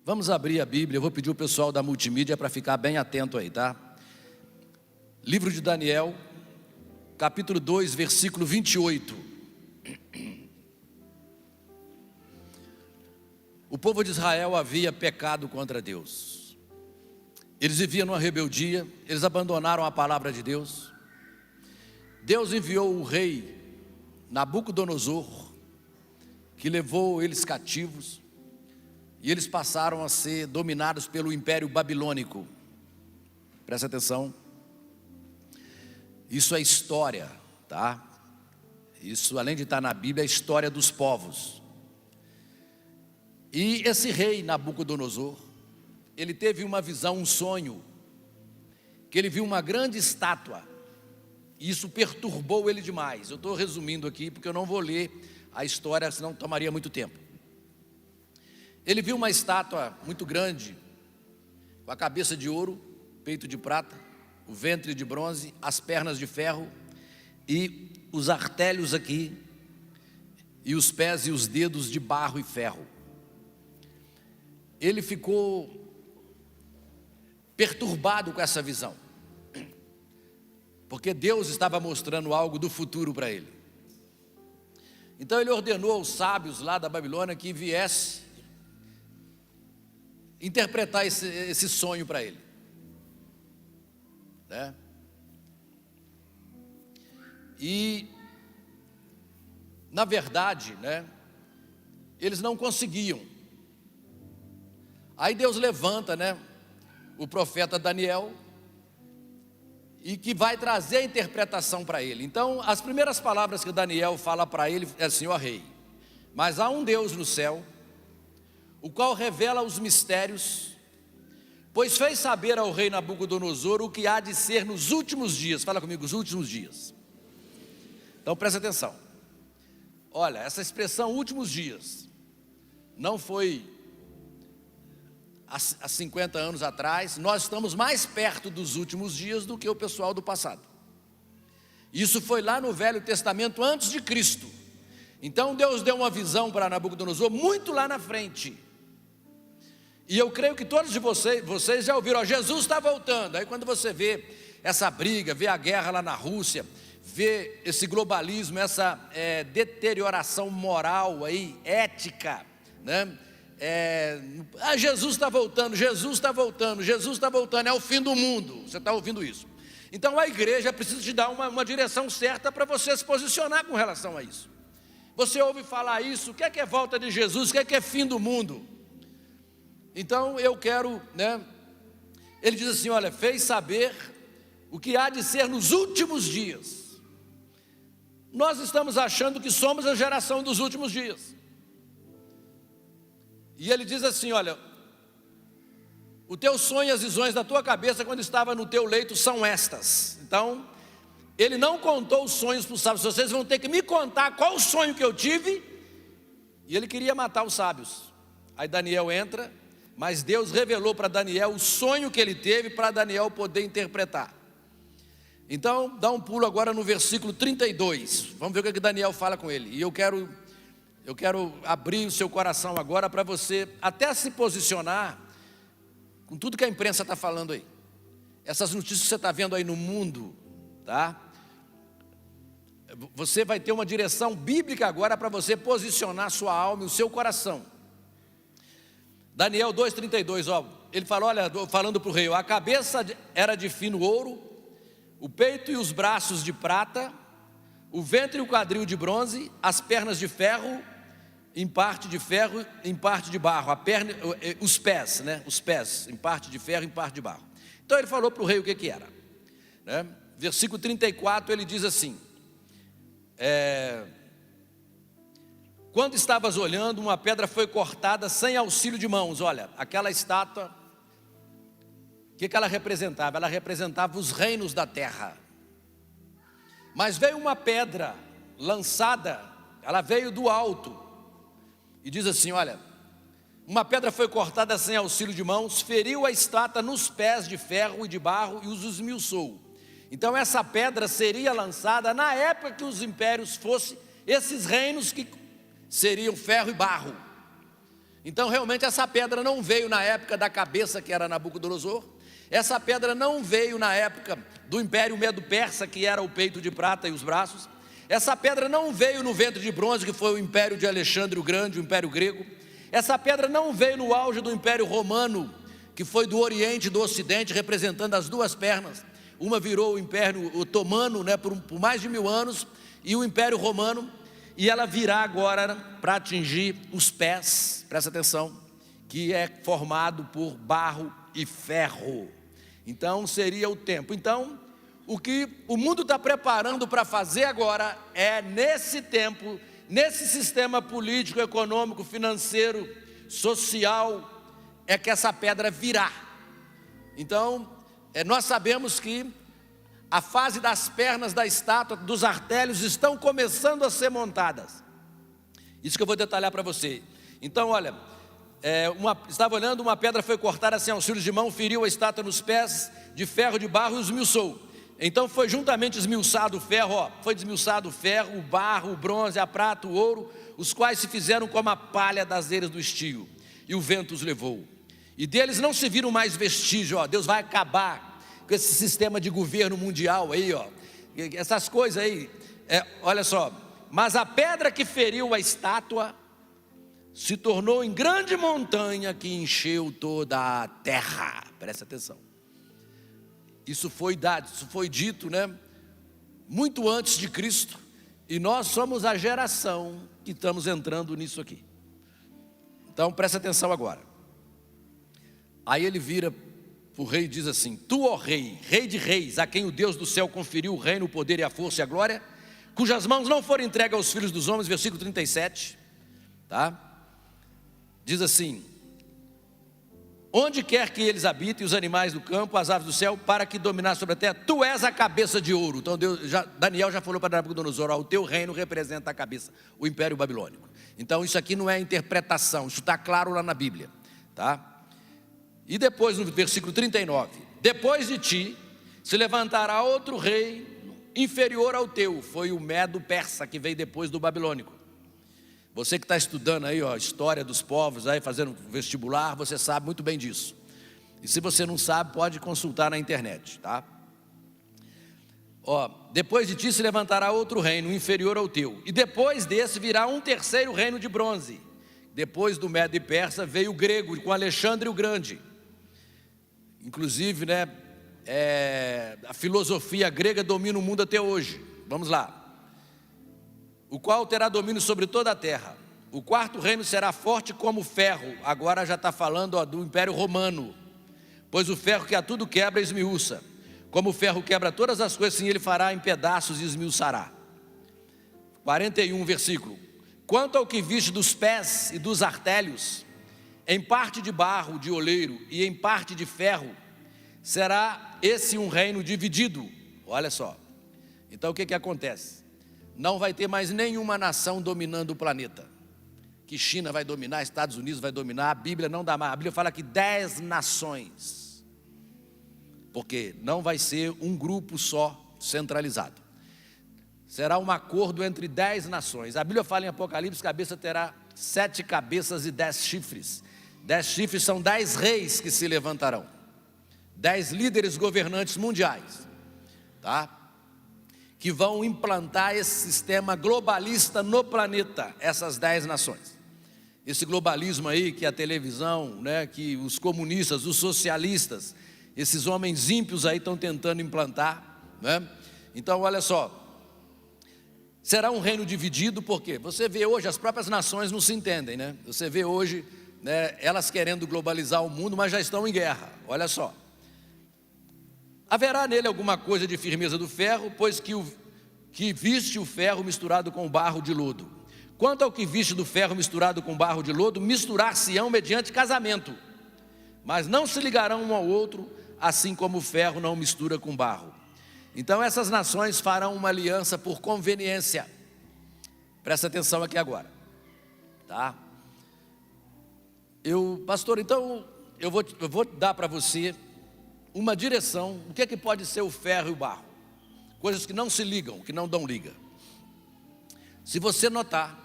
Vamos abrir a Bíblia, eu vou pedir o pessoal da multimídia para ficar bem atento aí, tá? Livro de Daniel, capítulo 2, versículo 28. O povo de Israel havia pecado contra Deus. Eles viviam numa rebeldia, eles abandonaram a palavra de Deus. Deus enviou o rei Nabucodonosor, que levou eles cativos, e eles passaram a ser dominados pelo Império Babilônico. Presta atenção. Isso é história, tá? Isso, além de estar na Bíblia, é a história dos povos. E esse rei Nabucodonosor, ele teve uma visão, um sonho, que ele viu uma grande estátua, e isso perturbou ele demais. Eu estou resumindo aqui, porque eu não vou ler a história, senão tomaria muito tempo. Ele viu uma estátua muito grande, com a cabeça de ouro, peito de prata, o ventre de bronze, as pernas de ferro e os artérios aqui, e os pés e os dedos de barro e ferro. Ele ficou perturbado com essa visão, porque Deus estava mostrando algo do futuro para ele. Então ele ordenou aos sábios lá da Babilônia que viesse interpretar esse sonho para ele, né? E na verdade, né, eles não conseguiam. Aí Deus levanta, né, o profeta Daniel, e que vai trazer a interpretação para ele. Então, as primeiras palavras que Daniel fala para ele é assim: ó rei, mas há um Deus no céu, o qual revela os mistérios, pois fez saber ao rei Nabucodonosor o que há de ser nos últimos dias. Fala comigo, os últimos dias. Então presta atenção. Olha, essa expressão últimos dias não foi há 50 anos atrás. Nós estamos mais perto dos últimos dias do que o pessoal do passado. Isso foi lá no Velho Testamento, antes de Cristo. Então Deus deu uma visão para Nabucodonosor muito lá na frente. E eu creio que todos de vocês já ouviram: ó, Jesus está voltando. Aí quando você vê essa briga, vê a guerra lá na Rússia, vê esse globalismo, essa deterioração moral aí, ética, né? Jesus está voltando, Jesus está voltando, Jesus está voltando, é o fim do mundo. Você está ouvindo isso? Então a igreja precisa te dar uma direção certa para você se posicionar com relação a isso. Você ouve falar isso: o que é volta de Jesus, o que é fim do mundo? Então eu quero, né? Ele diz assim: olha, fez saber o que há de ser nos últimos dias. Nós estamos achando que somos a geração dos últimos dias. E ele diz assim: olha, o teu sonho e as visões da tua cabeça quando estava no teu leito são estas. Então, ele não contou os sonhos para os sábios. Vocês vão ter que me contar qual o sonho que eu tive. E ele queria matar os sábios. Aí Daniel entra, mas Deus revelou para Daniel o sonho que ele teve, para Daniel poder interpretar. Então, dá um pulo agora no versículo 32. Vamos ver o que Daniel fala com ele. E eu quero abrir o seu coração agora para você até se posicionar com tudo que a imprensa está falando aí. Essas notícias que você está vendo aí no mundo, tá? Você vai ter uma direção bíblica agora para você posicionar sua alma e o seu coração. Daniel 2,32, ó, ele fala, olha, falando para o rei: a cabeça era de fino ouro, o peito e os braços de prata, o ventre e o quadril de bronze, as pernas de ferro, em parte de ferro, em parte de barro, a perna, os pés, né? Os pés, em parte de ferro, em parte de barro. Então ele falou para o rei o que era, né? Versículo 34, ele diz assim: quando estavas olhando, uma pedra foi cortada sem auxílio de mãos. Olha, aquela estátua, o que ela representava? Ela representava os reinos da terra. Mas veio uma pedra lançada, ela veio do alto, e diz assim: olha, uma pedra foi cortada sem auxílio de mãos, feriu a estátua nos pés de ferro e de barro e os esmiuçou. Então essa pedra seria lançada na época que os impérios fossem esses reinos que seriam ferro e barro. Então realmente essa pedra não veio na época da cabeça, que era Nabucodonosor. Essa pedra não veio na época do Império Medo-Persa, que era o peito de prata e os braços. Essa pedra não veio no ventre de bronze, que foi o Império de Alexandre o Grande, o Império Grego. Essa pedra não veio no auge do Império Romano, que foi do Oriente e do Ocidente, representando as duas pernas. Uma virou o Império Otomano, né, por mais de 1000 anos, e o Império Romano, e ela virá agora para atingir os pés, presta atenção, que é formado por barro e ferro. Então seria o tempo. Então, o que o mundo está preparando para fazer agora é, nesse tempo, nesse sistema político, econômico, financeiro, social, é que essa pedra virá. Então, nós sabemos que a fase das pernas da estátua, dos artélios, estão começando a ser montadas. Isso que eu vou detalhar para você. Então, olha, estava olhando, uma pedra foi cortada sem auxílio de mão, feriu a estátua nos pés, de ferro, de barro, e os esmiuçou. Então foi juntamente esmiuçado o ferro, foi desmiuçado o ferro, o barro, o bronze, a prata, o ouro, os quais se fizeram como a palha das eiras do estio, e o vento os levou. E deles não se viram mais vestígio. Deus vai acabar com esse sistema de governo mundial aí, essas coisas aí. Olha só, mas a pedra que feriu a estátua se tornou em grande montanha que encheu toda a terra. Presta atenção. Isso foi dito, né, muito antes de Cristo, e nós somos a geração que estamos entrando nisso aqui. Então presta atenção agora. Aí ele vira o rei e diz assim: tu, ó rei, rei de reis, a quem o Deus do céu conferiu o reino, o poder e a força e a glória, cujas mãos não foram entregues aos filhos dos homens, versículo 37, tá? Diz assim: onde quer que eles habitem, os animais do campo, as aves do céu, para que dominar sobre a terra, tu és a cabeça de ouro. Então Daniel já falou para Nabucodonosor: o teu reino representa a cabeça, o Império Babilônico. Então isso aqui não é interpretação, isso está claro lá na Bíblia, tá? E depois no versículo 39, depois de ti se levantará outro rei inferior ao teu. Foi o Medo-Persa que veio depois do Babilônico. Você que está estudando aí, história dos povos, aí fazendo vestibular, você sabe muito bem disso. E se você não sabe, pode consultar na internet, tá? Depois de ti se levantará outro reino inferior ao teu, e depois desse virá um terceiro reino de bronze. Depois do Medo e Persa veio o grego, com Alexandre o Grande. Inclusive, né, a filosofia grega domina o mundo até hoje. Vamos lá. O qual terá domínio sobre toda a terra. O quarto reino será forte como ferro. Agora já está falando do Império Romano. Pois o ferro que a tudo quebra esmiuça. Como o ferro quebra todas as coisas, assim ele fará em pedaços e esmiuçará. 41 versículo. Quanto ao que viste dos pés e dos artélios, em parte de barro, de oleiro, e em parte de ferro, será esse um reino dividido. Olha só. Então o que acontece? Não vai ter mais nenhuma nação dominando o planeta. Que China vai dominar, Estados Unidos vai dominar, a Bíblia não dá mais. A Bíblia fala que 10 nações. Porque não vai ser um grupo só centralizado. Será um acordo entre 10 nações. A Bíblia fala em Apocalipse que a cabeça terá 7 cabeças e 10 chifres. 10 chifres são 10 reis que se levantarão. 10 líderes governantes mundiais, tá? Que vão implantar esse sistema globalista no planeta, essas 10 nações. Esse globalismo aí que a televisão, né, que os comunistas, os socialistas, esses homens ímpios aí estão tentando implantar, né? Então olha só, será um reino dividido, porque você vê hoje, as próprias nações não se entendem, né? Você vê hoje, né, elas querendo globalizar o mundo, mas já estão em guerra. Olha só. Haverá nele alguma coisa de firmeza do ferro, pois que viste o ferro misturado com barro de lodo. Quanto ao que viste do ferro misturado com barro de lodo, misturar-se-ão mediante casamento, mas não se ligarão um ao outro, assim como o ferro não mistura com barro. Então essas nações farão uma aliança por conveniência. Presta atenção aqui agora, tá? Pastor, então eu vou dar para você uma direção. O que é que pode ser o ferro e o barro? Coisas que não se ligam, que não dão liga. Se você notar,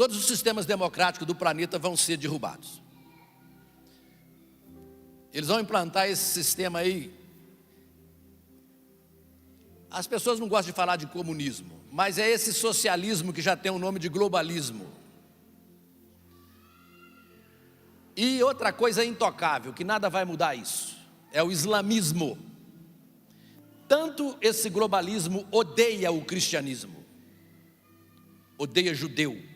todos os sistemas democráticos do planeta vão ser derrubados. Eles vão implantar esse sistema aí. As pessoas não gostam de falar de comunismo, mas é esse socialismo que já tem o nome de globalismo. E outra coisa intocável, que nada vai mudar isso, é o islamismo. Tanto esse globalismo odeia o cristianismo, odeia judeu,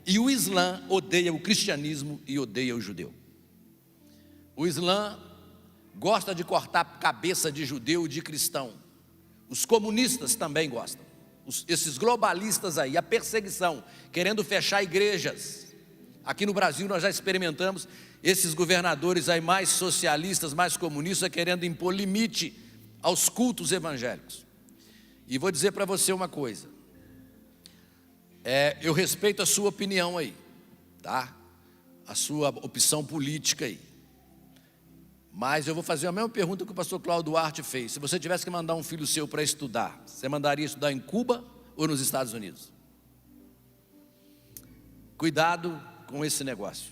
e o Islã odeia o cristianismo e odeia o judeu. O Islã gosta de cortar a cabeça de judeu e de cristão. Os comunistas também gostam. Esses globalistas aí, a perseguição, querendo fechar igrejas. Aqui no Brasil nós já experimentamos esses governadores aí mais socialistas, mais comunistas, querendo impor limite aos cultos evangélicos. E vou dizer para você uma coisa. Eu respeito a sua opinião aí, tá? A sua opção política aí. Mas eu vou fazer a mesma pergunta que o pastor Cláudio Duarte fez. Se você tivesse que mandar um filho seu para estudar, você mandaria estudar em Cuba ou nos Estados Unidos? Cuidado com esse negócio.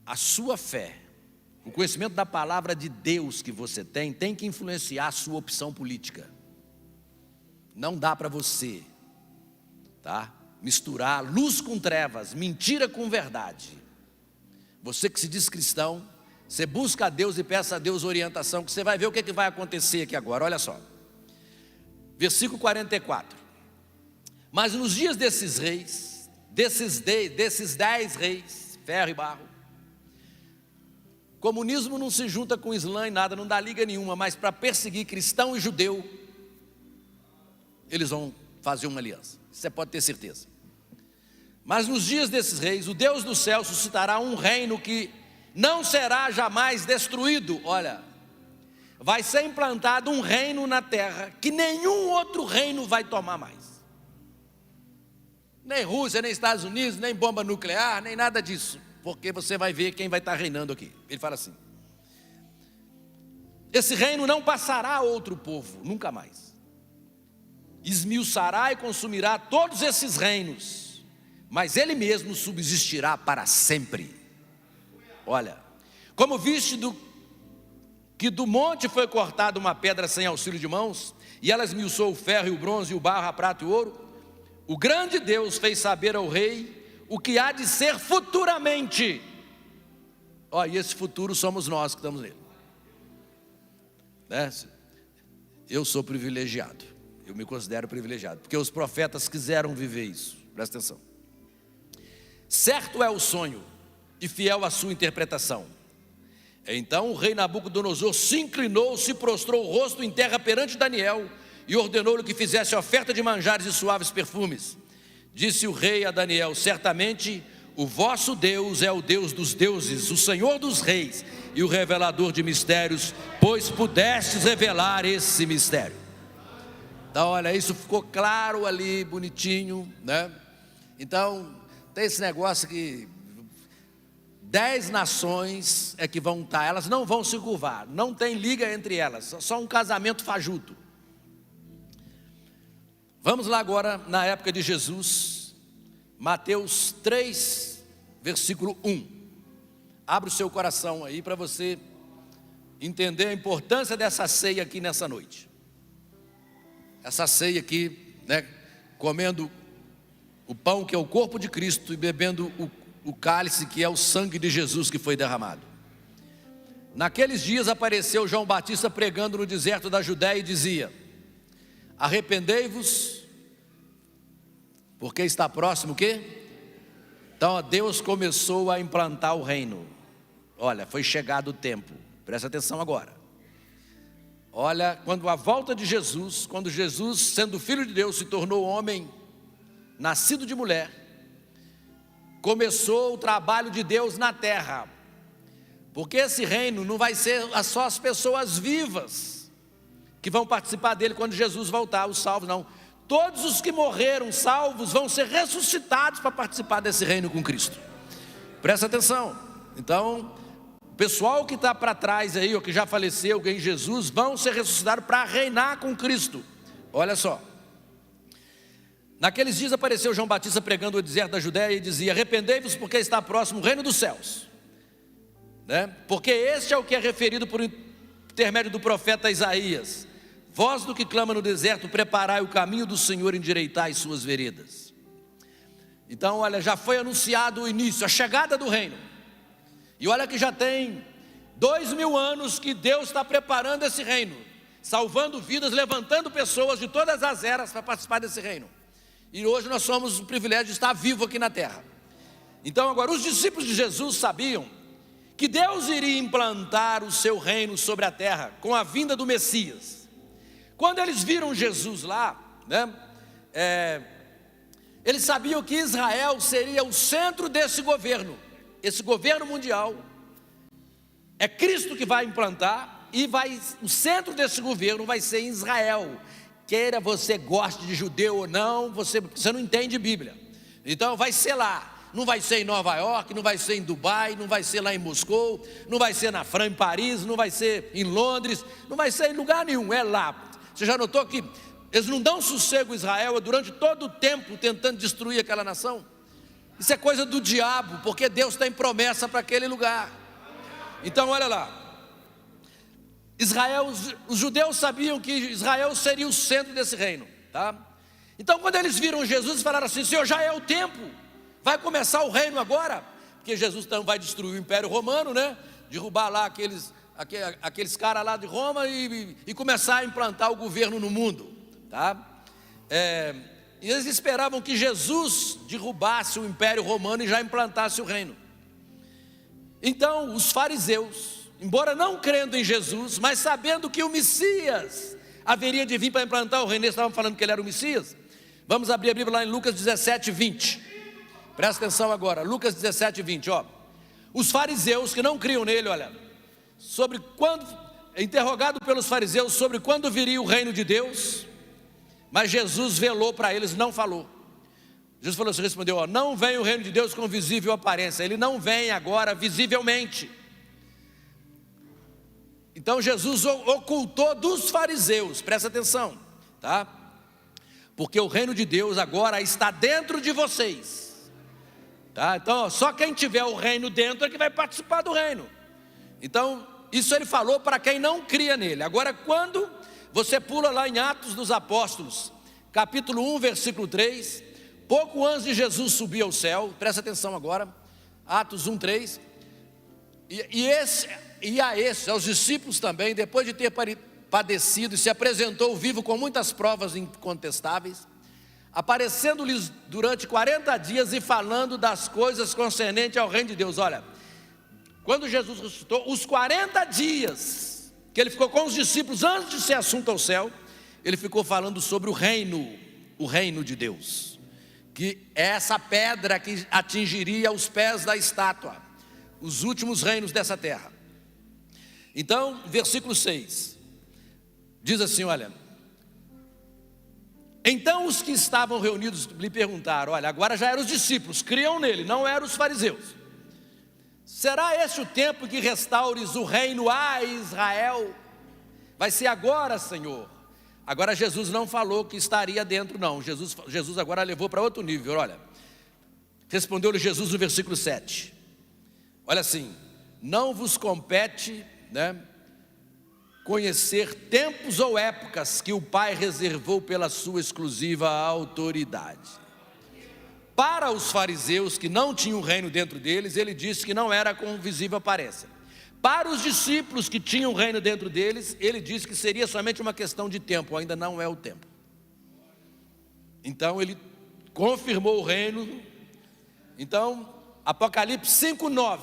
A sua fé, o conhecimento da palavra de Deus que você tem que influenciar a sua opção política. Não dá para você, tá, misturar luz com trevas, mentira com verdade. Você que se diz cristão, você busca a Deus e peça a Deus orientação, que você vai ver o que vai acontecer aqui agora. Olha só, versículo 44. Mas nos dias desses reis, desses 10 reis, ferro e barro, comunismo não se junta com o Islã e nada, não dá liga nenhuma, mas para perseguir cristão e judeu, eles vão fazer uma aliança, você pode ter certeza. Mas nos dias desses reis, o Deus do céu suscitará um reino que não será jamais destruído. Olha, vai ser implantado um reino na terra que nenhum outro reino vai tomar mais. Nem Rússia, nem Estados Unidos, nem bomba nuclear, nem nada disso. Porque você vai ver quem vai estar reinando aqui. Ele fala assim: esse reino não passará a outro povo, nunca mais. Esmiuçará e consumirá todos esses reinos, mas ele mesmo subsistirá para sempre. Olha, como viste que do monte foi cortada uma pedra sem auxílio de mãos, e ela esmiuçou o ferro e o bronze, e o barro, a prata e o ouro, o grande Deus fez saber ao rei o que há de ser futuramente. E esse futuro somos nós que estamos nele, né? Eu sou privilegiado, eu me considero privilegiado, porque os profetas quiseram viver isso. Presta atenção. Certo é o sonho e fiel a sua interpretação. Então o rei Nabucodonosor se inclinou, se prostrou o rosto em terra perante Daniel e ordenou-lhe que fizesse oferta de manjares e suaves perfumes. Disse o rei a Daniel: certamente o vosso Deus é o Deus dos deuses, o Senhor dos reis e o revelador de mistérios, pois pudestes revelar esse mistério. Então olha, isso ficou claro ali, bonitinho, né? Então tem esse negócio que 10 nações é que vão estar, elas não vão se curvar, não tem liga entre elas, só um casamento fajuto. Vamos lá agora na época de Jesus, Mateus 3, versículo 1. Abre o seu coração aí para você entender a importância dessa ceia aqui nessa noite. Essa ceia aqui, né, comendo o pão que é o corpo de Cristo e bebendo o cálice que é o sangue de Jesus que foi derramado. Naqueles dias apareceu João Batista pregando no deserto da Judéia e dizia: arrependei-vos, porque está próximo o quê? Então Deus começou a implantar o reino. Olha, foi chegado o tempo, presta atenção agora. Olha, quando a volta de Jesus, quando Jesus, sendo filho de Deus, se tornou homem, nascido de mulher, começou o trabalho de Deus na terra, porque esse reino não vai ser só as pessoas vivas que vão participar dele quando Jesus voltar, os salvos, não. Todos os que morreram salvos vão ser ressuscitados para participar desse reino com Cristo. Presta atenção. Então, o pessoal que está para trás aí, ou que já faleceu em Jesus, vão ser ressuscitados para reinar com Cristo. Olha só, Naqueles dias apareceu João Batista pregando no deserto da Judéia e dizia: arrependei-vos, porque está próximo o reino dos céus, né? Porque este é o que é referido por intermédio do profeta Isaías: vós do que clama no deserto, preparai o caminho do Senhor, endireitai suas veredas. Então olha, já foi anunciado o início, a chegada do reino. E olha que já tem 2000 anos que Deus está preparando esse reino, salvando vidas, levantando pessoas de todas as eras para participar desse reino. E hoje nós somos o privilégio de estar vivo aqui na terra. Então agora, os discípulos de Jesus sabiam que Deus iria implantar o seu reino sobre a terra com a vinda do Messias. Quando eles viram Jesus lá, né, eles sabiam que Israel seria o centro desse governo. Esse governo mundial é Cristo que vai implantar, e o centro desse governo vai ser em Israel. Queira você goste de judeu ou não, você não entende Bíblia. Então vai ser lá. Não vai ser em Nova York, não vai ser em Dubai, não vai ser lá em Moscou, não vai ser na França, em Paris, não vai ser em Londres, não vai ser em lugar nenhum, é lá. Você já notou que eles não dão sossego a Israel durante todo o tempo tentando destruir aquela nação? Isso é coisa do diabo, porque Deus tem promessa para aquele lugar. Então olha lá, Israel, os judeus sabiam que Israel seria o centro desse reino, tá? Então quando eles viram Jesus, eles falaram assim: Senhor, já é o tempo, vai começar o reino agora, porque Jesus então vai destruir o Império Romano, né? Derrubar lá aqueles caras lá de Roma e começar a implantar o governo no mundo, tá? E eles esperavam que Jesus derrubasse o Império Romano e já implantasse o reino. Então os fariseus, embora não crendo em Jesus, mas sabendo que o Messias haveria de vir para implantar o reino, eles estavam falando que ele era o Messias. Vamos abrir a Bíblia lá em Lucas 17, 20. Presta atenção agora, Lucas 17, 20, ó. Os fariseus que não criam nele, olha, interrogado pelos fariseus sobre quando viria o reino de Deus, mas Jesus velou para eles, não falou. Jesus falou assim, respondeu, ó, não vem o reino de Deus com visível aparência, ele não vem agora visivelmente. Então Jesus ocultou dos fariseus, presta atenção, tá? Porque o reino de Deus agora está dentro de vocês, tá? Então só quem tiver o reino dentro é que vai participar do reino. Então isso ele falou para quem não cria nele. Agora quando você pula lá em Atos dos Apóstolos, capítulo 1, versículo 3, pouco antes de Jesus subir ao céu, presta atenção agora, Atos 1, 3, aos discípulos também, depois de ter padecido e se apresentou vivo com muitas provas incontestáveis, aparecendo-lhes durante 40 dias e falando das coisas concernentes ao reino de Deus. Olha, quando Jesus ressuscitou, os 40 dias que ele ficou com os discípulos antes de ser assunto ao céu, ele ficou falando sobre o reino de Deus, que é essa pedra que atingiria os pés da estátua, os últimos reinos dessa terra. Então, versículo 6, diz assim, olha, então os que estavam reunidos lhe perguntaram, olha, agora já eram os discípulos, criam nele, não eram os fariseus. Será esse o tempo que restaures o reino a Israel? Vai ser agora, Senhor. Agora Jesus não falou que estaria dentro, não. Jesus agora levou para outro nível, olha. Respondeu-lhe Jesus no versículo 7. Olha assim, não vos compete, né, conhecer tempos ou épocas que o Pai reservou pela sua exclusiva autoridade. Para os fariseus que não tinham o reino dentro deles, ele disse que não era com visível aparência. Para os discípulos que tinham o reino dentro deles, ele disse que seria somente uma questão de tempo, ainda não é o tempo. Então ele confirmou o reino. Então, Apocalipse 5:9.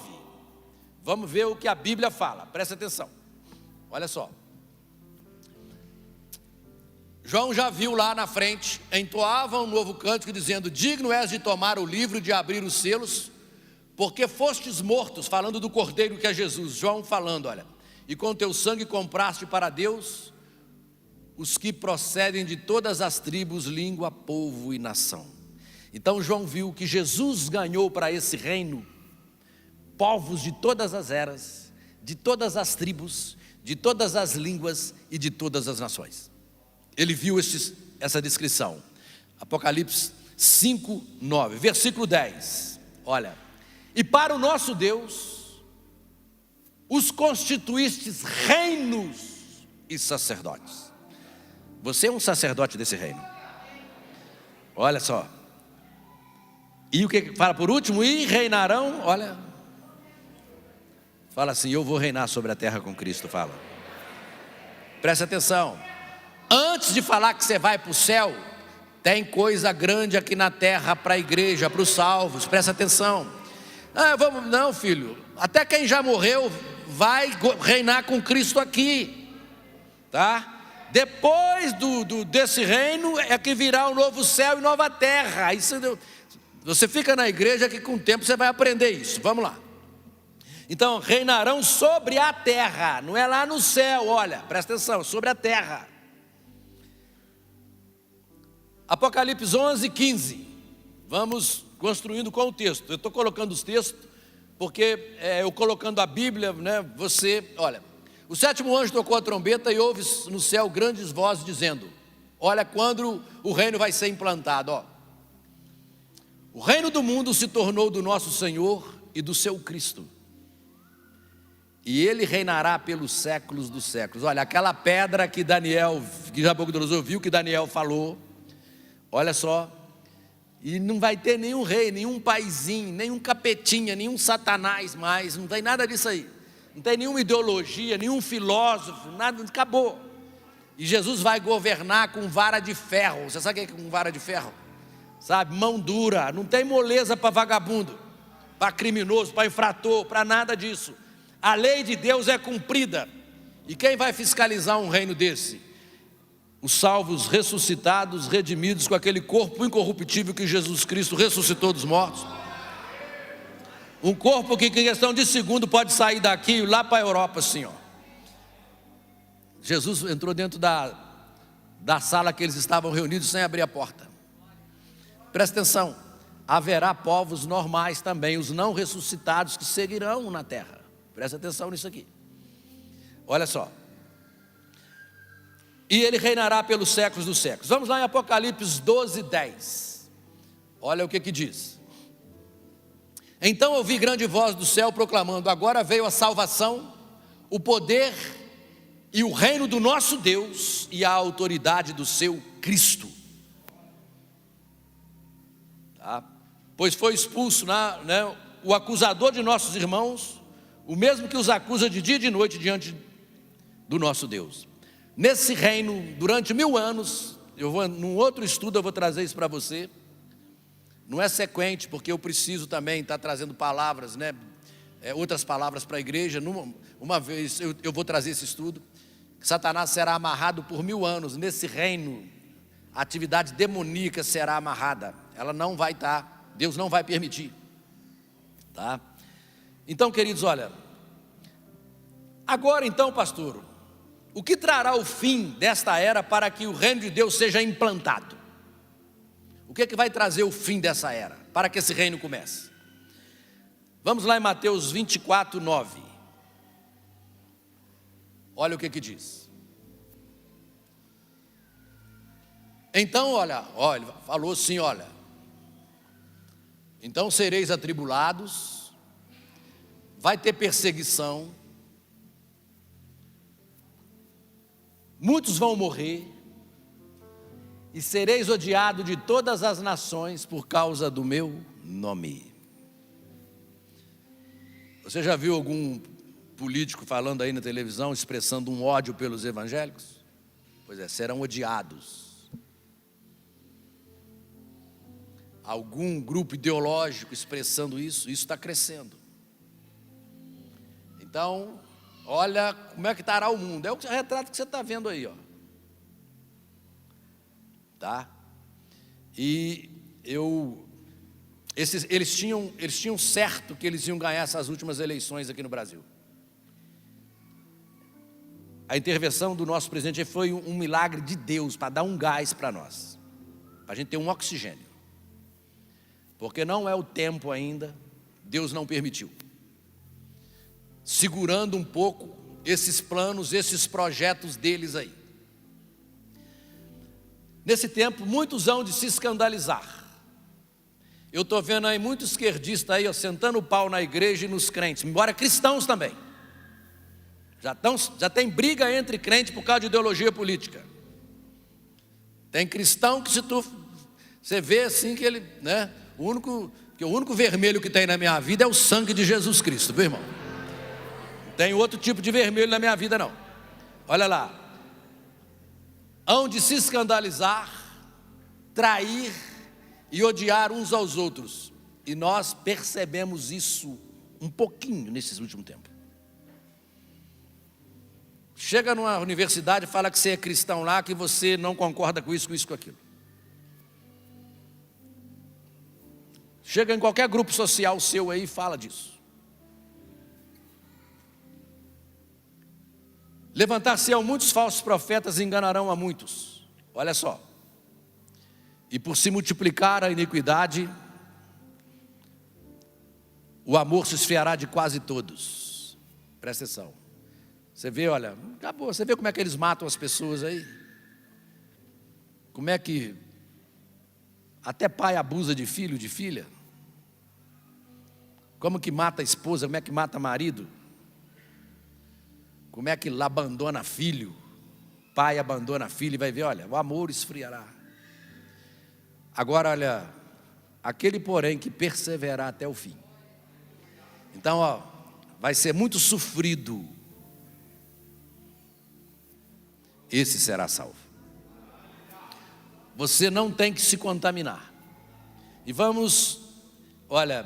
Vamos ver o que a Bíblia fala, presta atenção. Olha só. João já viu lá na frente, entoava um novo cântico dizendo, digno és de tomar o livro e de abrir os selos, porque fostes mortos, falando do Cordeiro que é Jesus. João falando, olha, e com teu sangue compraste para Deus os que procedem de todas as tribos, língua, povo e nação. Então João viu que Jesus ganhou para esse reino povos de todas as eras, de todas as tribos, de todas as línguas e de todas as nações. Ele viu essa descrição. Apocalipse 5, 9, versículo 10. Olha, e para o nosso Deus, os constituístes reinos e sacerdotes. Você é um sacerdote desse reino. Olha só. E o que fala por último? E reinarão, olha. Fala assim, eu vou reinar sobre a terra com Cristo, fala. Presta atenção. Antes de falar que você vai para o céu, tem coisa grande aqui na terra para a igreja, para os salvos. Presta atenção. Não, filho. Até quem já morreu vai reinar com Cristo aqui. Tá? Depois desse reino é que virá um novo céu e nova terra. Isso, você fica na igreja que com o tempo você vai aprender isso. Vamos lá. Então, reinarão sobre a terra. Não é lá no céu, olha, presta atenção, sobre a terra. Apocalipse 11, 15. Vamos construindo com o texto. Eu estou colocando os textos porque eu colocando a Bíblia, né, você, olha. O sétimo anjo tocou a trombeta e houve no céu grandes vozes dizendo, olha quando o reino vai ser implantado, ó. O reino do mundo se tornou do nosso Senhor e do seu Cristo, e ele reinará pelos séculos dos séculos. Olha, aquela pedra que Nabucodonosor viu, que Daniel falou, olha só, e não vai ter nenhum rei, nenhum paizinho, nenhum capetinha, nenhum satanás mais, não tem nada disso aí. Não tem nenhuma ideologia, nenhum filósofo, nada, acabou. E Jesus vai governar com vara de ferro. Você sabe o que é com vara de ferro? Sabe, mão dura, não tem moleza para vagabundo, para criminoso, para infrator, para nada disso. A lei de Deus é cumprida. E quem vai fiscalizar um reino desse? Os salvos ressuscitados, redimidos com aquele corpo incorruptível que Jesus Cristo ressuscitou dos mortos. Um corpo que em questão de segundo pode sair daqui e lá para a Europa assim, ó. Jesus entrou dentro da sala que eles estavam reunidos sem abrir a porta. Presta atenção, haverá povos normais também, os não ressuscitados que seguirão na terra. Presta atenção nisso aqui. Olha só. E ele reinará pelos séculos dos séculos. Vamos lá em Apocalipse 12, 10. Olha o que diz. Então ouvi grande voz do céu proclamando, agora veio a salvação, o poder e o reino do nosso Deus e a autoridade do seu Cristo. Tá? Pois foi expulso o acusador de nossos irmãos, o mesmo que os acusa de dia e de noite diante do nosso Deus. Nesse reino, durante 1000 anos, num outro estudo eu vou trazer isso para você. Não é sequente, porque eu preciso também estar trazendo palavras, né? Outras palavras para a igreja. Uma vez eu vou trazer esse estudo. Satanás será amarrado por 1000 anos. Nesse reino, a atividade demoníaca será amarrada. Ela não vai estar, Deus não vai permitir. Tá? Então, queridos, olha. Agora então, pastor, o que trará o fim desta era para que o reino de Deus seja implantado? O que é que vai trazer o fim dessa era, para que esse reino comece? Vamos lá em Mateus 24, 9. Olha o que diz. Então, olha, falou assim, olha. Então sereis atribulados, vai ter perseguição, muitos vão morrer, e sereis odiados de todas as nações por causa do meu nome. Você já viu algum político falando aí na televisão, expressando um ódio pelos evangélicos? Pois é, serão odiados. Algum grupo ideológico expressando isso está crescendo. Então, olha como é que estará o mundo. É o retrato que você está vendo aí, ó. Tá? E eles tinham certo que eles iam ganhar essas últimas eleições aqui no Brasil. A intervenção do nosso presidente foi um milagre de Deus para dar um gás para nós, para a gente ter um oxigênio, porque não é o tempo ainda, Deus não permitiu, segurando um pouco esses planos, esses projetos deles aí. Nesse tempo, muitos hão de se escandalizar. Eu estou vendo aí muito esquerdista aí, ó, sentando o pau na igreja e nos crentes, embora cristãos também. Já tem briga entre crentes por causa de ideologia política. Tem cristão que você vê assim que ele, né? O único vermelho que tem na minha vida é o sangue de Jesus Cristo, viu, irmão? Não tem outro tipo de vermelho na minha vida, não. Olha lá. Hão de se escandalizar, trair e odiar uns aos outros. E nós percebemos isso um pouquinho nesse último tempo. Chega numa universidade e fala que você é cristão lá, que você não concorda com isso, com aquilo. Chega em qualquer grupo social seu aí e fala disso. Levantar-se-ão muitos falsos profetas e enganarão a muitos. Olha só. E por se multiplicar a iniquidade, o amor se esfriará de quase todos. Presta atenção. Você vê, olha, acabou. Você vê como é que eles matam as pessoas aí? Como é que até pai abusa de filho, de filha? Como que mata a esposa, como é que mata marido? Como é que abandona filho? Pai abandona filho e vai ver, olha, o amor esfriará. Agora, olha, aquele porém que perseverar até o fim. Então, ó, vai ser muito sofrido. Esse será salvo. Você não tem que se contaminar. E vamos, olha,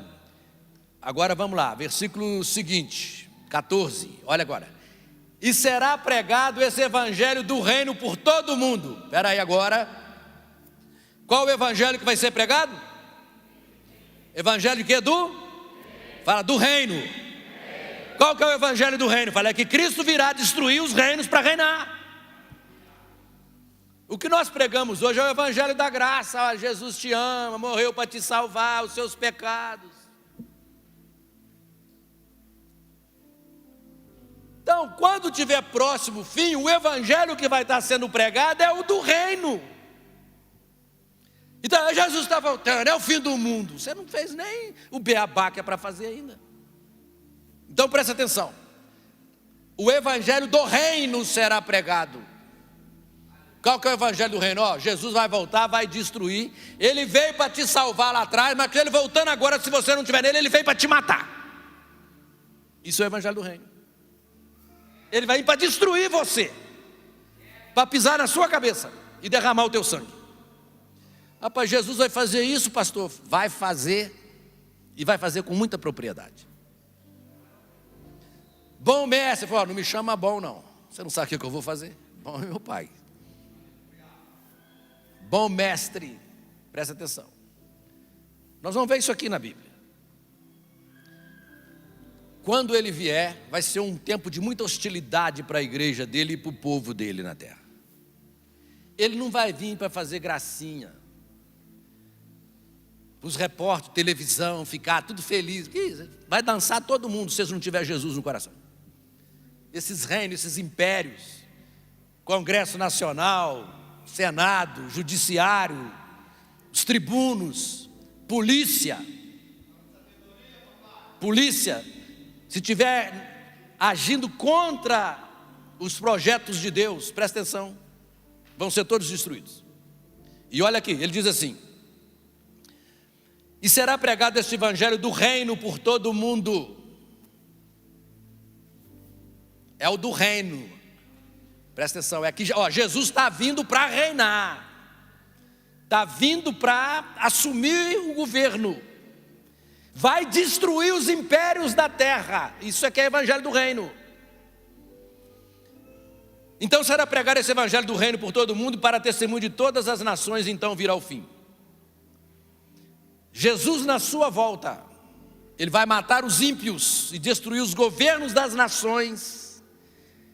agora vamos lá, versículo seguinte, 14, olha agora. E será pregado esse evangelho do reino por todo o mundo. Espera aí agora. Qual o evangelho que vai ser pregado? Evangelho de quê? Fala, do reino. Qual que é o evangelho do reino? Fala, é que Cristo virá destruir os reinos para reinar. O que nós pregamos hoje é o evangelho da graça. Ah, Jesus te ama, morreu para te salvar os seus pecados. Então, quando tiver próximo o fim, o evangelho que vai estar sendo pregado é o do reino. Então, Jesus está voltando, é o fim do mundo. Você não fez nem o beabá que é para fazer ainda. Então, presta atenção. O evangelho do reino será pregado. Qual que é o evangelho do reino? Ó, Jesus vai voltar, vai destruir. Ele veio para te salvar lá atrás, mas ele voltando agora, se você não estiver nele, ele veio para te matar. Isso é o evangelho do reino. Ele vai vir para destruir você, para pisar na sua cabeça e derramar o teu sangue. Rapaz, Jesus vai fazer isso, pastor? Vai fazer, e vai fazer com muita propriedade. Bom mestre, falou, não me chama bom não. Você não sabe o que eu vou fazer? Bom é meu pai. Bom mestre, presta atenção. Nós vamos ver isso aqui na Bíblia. Quando ele vier, vai ser um tempo de muita hostilidade para a igreja dele e para o povo dele na terra. Ele não vai vir para fazer gracinha, os repórteres, televisão, ficar tudo feliz. Vai dançar todo mundo se vocês não tiver Jesus no coração. Esses reinos, esses impérios, Congresso Nacional, Senado, Judiciário, os tribunos, polícia, se estiver agindo contra os projetos de Deus, presta atenção, vão ser todos destruídos. E olha aqui, ele diz assim: e será pregado este evangelho do reino por todo o mundo. É o do reino. Presta atenção, é que ó, Jesus está vindo para reinar. Está vindo para assumir o governo. Vai destruir os impérios da terra. Isso aqui é o evangelho do reino. Então será pregar esse evangelho do reino por todo o mundo, para testemunho de todas as nações, então virá o fim. Jesus na sua volta, ele vai matar os ímpios e destruir os governos das nações,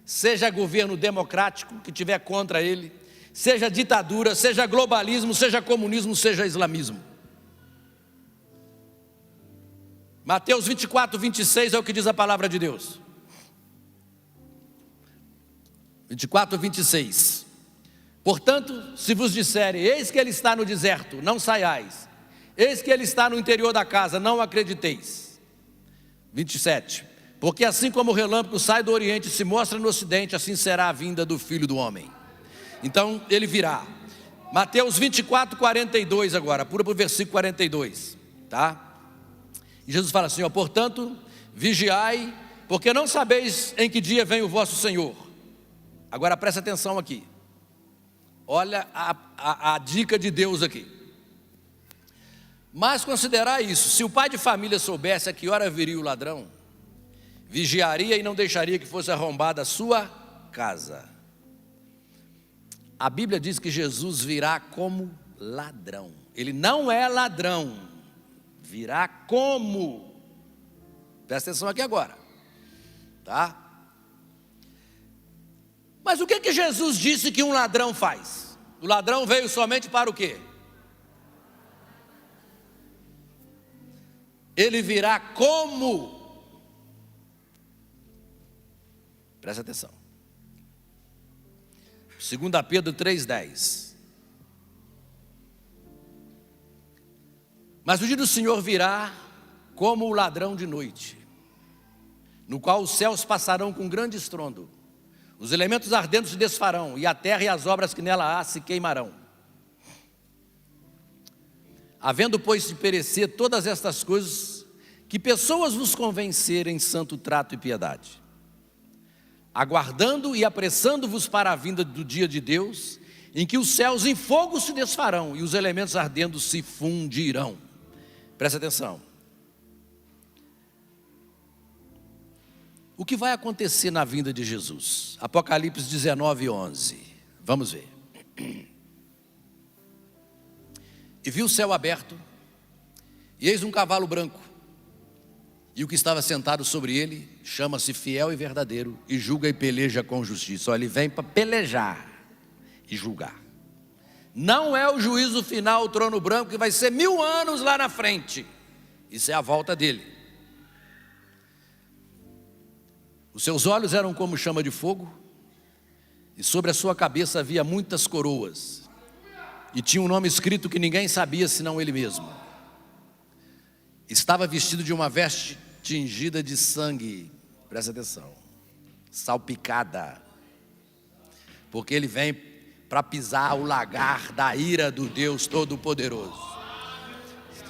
seja governo democrático que tiver contra ele, seja ditadura, seja globalismo, seja comunismo, seja islamismo. Mateus 24, 26 é o que diz a palavra de Deus. 24, 26. Portanto, se vos disserem, eis que ele está no deserto, não saiais. Eis que ele está no interior da casa, não acrediteis. 27. Porque assim como o relâmpago sai do oriente e se mostra no ocidente, assim será a vinda do Filho do Homem. Então ele virá. Mateus 24, 42 agora, pula para o versículo 42, tá? E Jesus fala assim, portanto, vigiai, porque não sabeis em que dia vem o vosso Senhor. Agora presta atenção aqui. Olha a dica de Deus aqui. Mas considerar isso, se o pai de família soubesse a que hora viria o ladrão, vigiaria e não deixaria que fosse arrombada a sua casa. A Bíblia diz que Jesus virá como ladrão. Ele não é ladrão, virá como. Presta atenção aqui agora, tá? Mas o que Jesus disse que um ladrão faz? O ladrão veio somente para o quê? Ele virá como? Presta atenção. 2 Pedro 3,10. Mas o dia do Senhor virá como o ladrão de noite, no qual os céus passarão com grande estrondo, os elementos ardentes se desfarão, e a terra e as obras que nela há se queimarão. Havendo, pois, de perecer todas estas coisas, que pessoas vos convencerem em santo trato e piedade, aguardando e apressando-vos para a vinda do dia de Deus, em que os céus em fogo se desfarão, e os elementos ardendo se fundirão. Presta atenção. O que vai acontecer na vinda de Jesus? Apocalipse 19, 11. Vamos ver. E vi o céu aberto, e eis um cavalo branco, e o que estava sentado sobre ele chama-se Fiel e Verdadeiro, e julga e peleja com justiça. Olha, ele vem para pelejar e julgar. Não é o juízo final, o trono branco, que vai ser 1000 anos lá na frente. Isso é a volta dele. Os seus olhos eram como chama de fogo, e sobre a sua cabeça havia muitas coroas, e tinha um nome escrito que ninguém sabia senão ele mesmo. Estava vestido de uma veste tingida de sangue, presta atenção, salpicada, porque ele vem para pisar o lagar da ira do Deus Todo-Poderoso.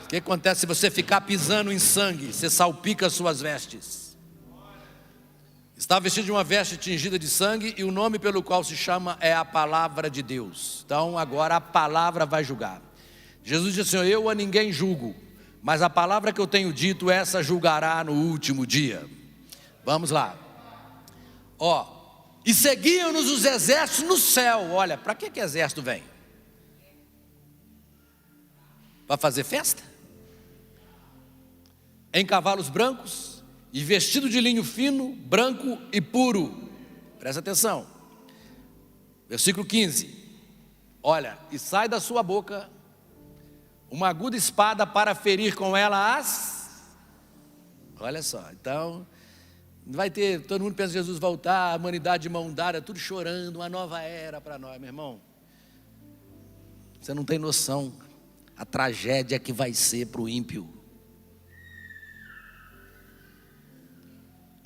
O que acontece se você ficar pisando em sangue? Você salpica as suas vestes. Estava vestido de uma veste tingida de sangue, e o nome pelo qual se chama é a palavra de Deus. Então agora a palavra vai julgar. Jesus disse assim, eu a ninguém julgo, mas a palavra que eu tenho dito, essa julgará no último dia. Vamos lá. E seguiam-nos os exércitos no céu. Olha, para que exército vem? Para fazer festa? Em cavalos brancos, e vestido de linho fino, branco e puro. Presta atenção. Versículo 15. Olha, e sai da sua boca uma aguda espada para ferir com ela as... Olha só, então vai ter, todo mundo pensa em Jesus voltar, a humanidade de mão dada, tudo chorando, uma nova era para nós, meu irmão. Você não tem noção a tragédia que vai ser para o ímpio.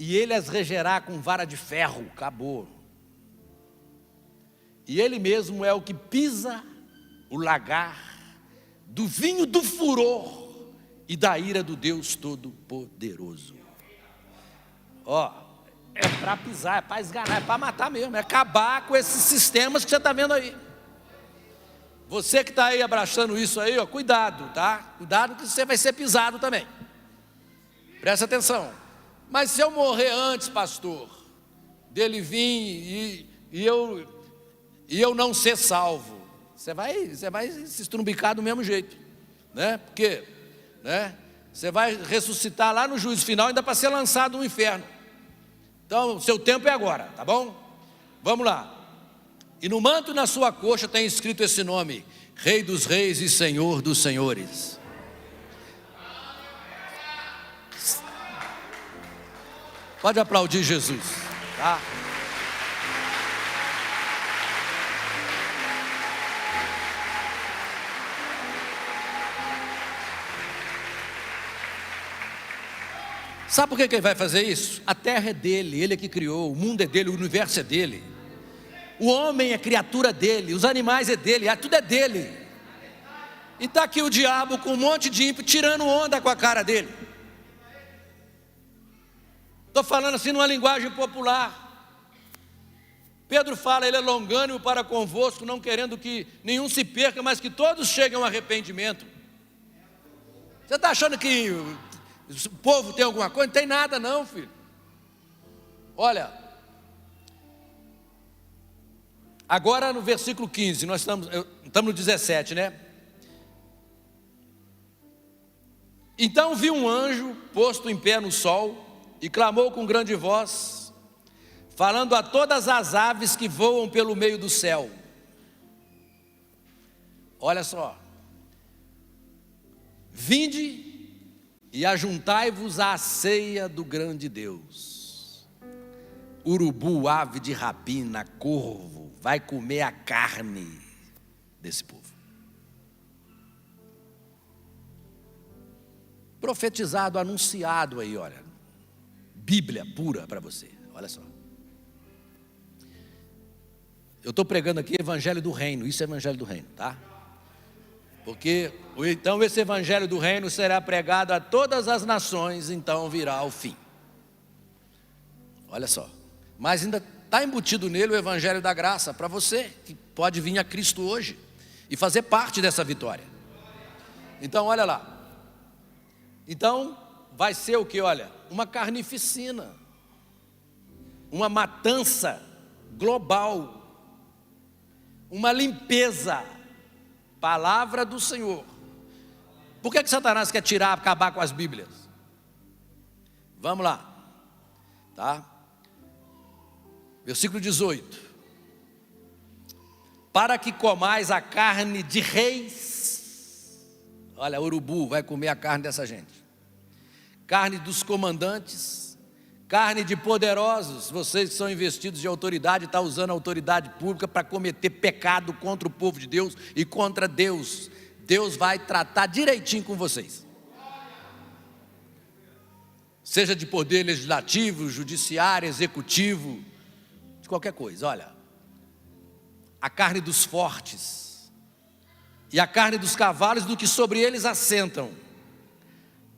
E ele as regerá com vara de ferro, acabou. E ele mesmo é o que pisa o lagar do vinho do furor e da ira do Deus Todo-Poderoso. É para pisar, é para esganar, é para matar mesmo, é acabar com esses sistemas que você está vendo aí. Você que está aí abraçando isso aí, cuidado, tá? Cuidado que você vai ser pisado também. Presta atenção. Mas se eu morrer antes, pastor, dele vir e eu não ser salvo, você vai se estrumbicar do mesmo jeito, né? Porque, né? Você vai ressuscitar lá no juízo final, ainda para ser lançado no inferno. Então, seu tempo é agora, tá bom? Vamos lá. E no manto na sua coxa tem escrito esse nome: Rei dos Reis e Senhor dos Senhores. Pode aplaudir Jesus, tá? Sabe por que ele vai fazer isso? A terra é dele, ele é que criou, o mundo é dele, o universo é dele. O homem é criatura dele, os animais é dele, tudo é dele. E está aqui o diabo com um monte de ímpio tirando onda com a cara dele. Estou falando assim numa linguagem popular. Pedro fala, ele é longânimo para convosco, não querendo que nenhum se perca, mas que todos cheguem ao arrependimento. Você está achando que o povo tem alguma coisa? Não tem nada não, filho. Olha, agora no versículo 15, nós estamos no 17, né? Então vi um anjo posto em pé no sol e clamou com grande voz, falando a todas as aves que voam pelo meio do céu. Olha só. Vinde e ajuntai-vos à ceia do grande Deus. Urubu, ave de rapina, corvo, vai comer a carne desse povo. Profetizado, anunciado aí, olha. Bíblia pura para você, olha só. Eu estou pregando aqui evangelho do reino, isso é evangelho do reino, tá? Porque então esse evangelho do reino será pregado a todas as nações, então virá o fim. Olha só, mas ainda está embutido nele o evangelho da graça para você, que pode vir a Cristo hoje e fazer parte dessa vitória. Então olha lá, então vai ser o que? Olha, uma carnificina, uma matança global, uma limpeza, palavra do Senhor. Por que Satanás quer tirar, acabar com as Bíblias? Vamos lá, tá? Versículo 18: para que comais a carne de reis. Olha, urubu vai comer a carne dessa gente. Carne dos comandantes, carne de poderosos. Vocês que são investidos de autoridade, estão usando a autoridade pública para cometer pecado contra o povo de Deus e contra Deus. Deus vai tratar direitinho com vocês. Seja de poder legislativo, judiciário, executivo, de qualquer coisa. Olha, a carne dos fortes e a carne dos cavalos do que sobre eles assentam,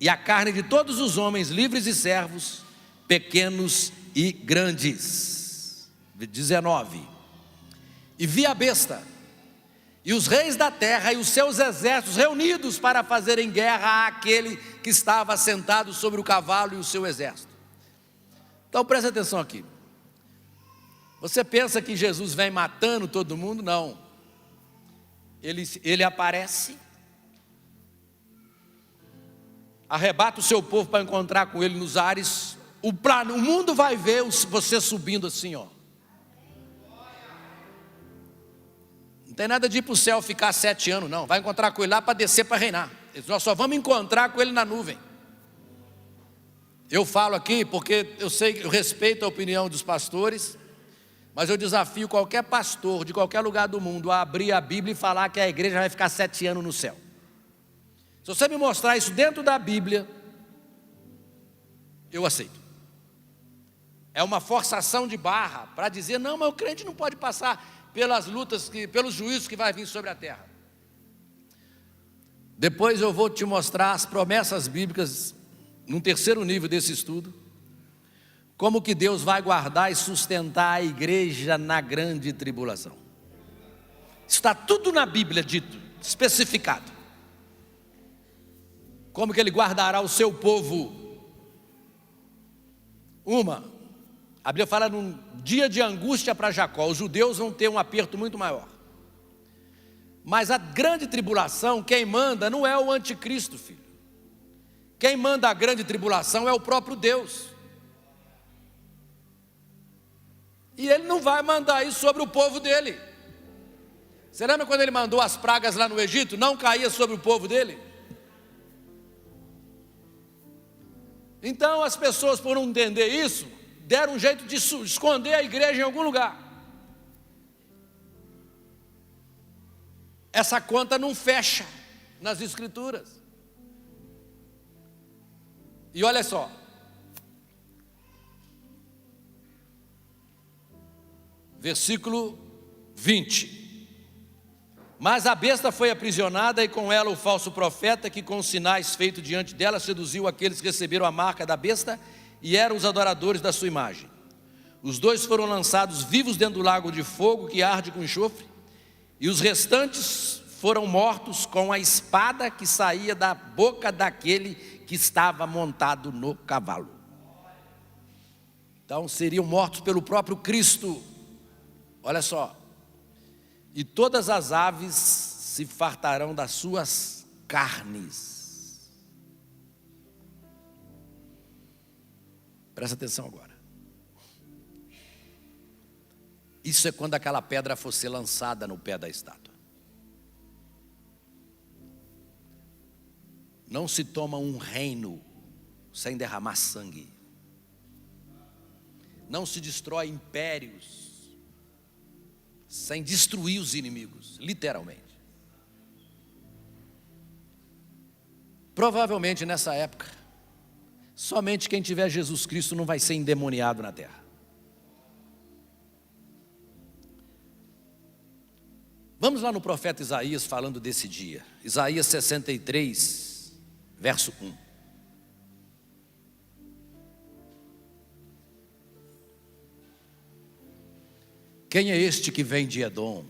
e a carne de todos os homens livres e servos, pequenos e grandes. 19: e vi a besta, e os reis da terra e os seus exércitos reunidos para fazerem guerra àquele que estava sentado sobre o cavalo e o seu exército. Então presta atenção aqui. Você pensa que Jesus vem matando todo mundo? Não. Ele aparece, arrebata o seu povo para encontrar com ele nos ares. O mundo vai ver você subindo assim, ó. Não tem nada de ir para o céu ficar 7 anos, não. Vai encontrar com ele lá para descer para reinar. Nós só vamos encontrar com ele na nuvem. Eu falo aqui porque eu sei, eu respeito a opinião dos pastores, mas eu desafio qualquer pastor de qualquer lugar do mundo a abrir a Bíblia e falar que a igreja vai ficar 7 anos no céu. Se você me mostrar isso dentro da Bíblia, eu aceito. É uma forçação de barra para dizer, não, mas o crente não pode passar pelas lutas, pelos juízos que vai vir sobre a terra. Depois eu vou te mostrar as promessas bíblicas, num terceiro nível desse estudo, como que Deus vai guardar e sustentar a igreja na grande tribulação. Está tudo na Bíblia dito, especificado. Como que Ele guardará o seu povo. A Bíblia fala num dia de angústia para Jacó. Os judeus vão ter um aperto muito maior. Mas a grande tribulação, quem manda não é o anticristo, filho. Quem manda a grande tribulação é o próprio Deus. E Ele não vai mandar isso sobre o povo dele. Você lembra quando Ele mandou as pragas lá no Egito? Não caía sobre o povo dele? Então as pessoas, por não entender isso, deram um jeito de esconder a igreja em algum lugar. Essa conta não fecha nas escrituras. E olha só, versículo 20. Mas a besta foi aprisionada e com ela o falso profeta, que com sinais feitos diante dela seduziu aqueles que receberam a marca da besta e eram os adoradores da sua imagem. Os dois foram lançados vivos dentro do lago de fogo que arde com enxofre, e os restantes foram mortos com a espada que saía da boca daquele que estava montado no cavalo. Então seriam mortos pelo próprio Cristo. Olha só. E todas as aves se fartarão das suas carnes. Presta atenção agora. Isso é quando aquela pedra for ser lançada no pé da estátua. Não se toma um reino sem derramar sangue. Não se destrói impérios sem destruir os inimigos, literalmente. Provavelmente nessa época, somente quem tiver Jesus Cristo não vai ser endemoniado na terra. Vamos lá no profeta Isaías falando desse dia. Isaías 63, verso 1. Quem é este que vem de Edom,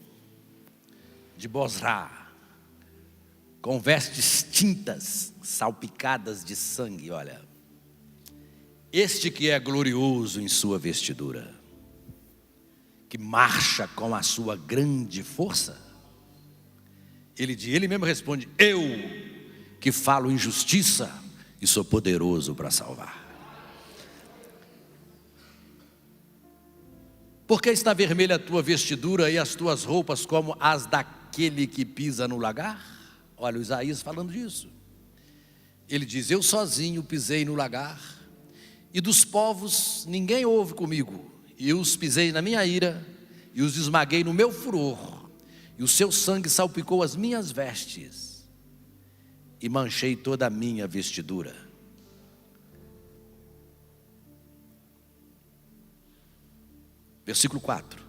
de Bozrá, com vestes tintas, salpicadas de sangue? Olha, este que é glorioso em sua vestidura, que marcha com a sua grande força. Ele mesmo responde: eu que falo em justiça e sou poderoso para salvar. Por que está vermelha a tua vestidura e as tuas roupas como as daquele que pisa no lagar? Olha o Isaías falando disso. Ele diz: eu sozinho pisei no lagar, e dos povos ninguém houve comigo. E os pisei na minha ira, e os esmaguei no meu furor, e o seu sangue salpicou as minhas vestes, e manchei toda a minha vestidura. Versículo 4.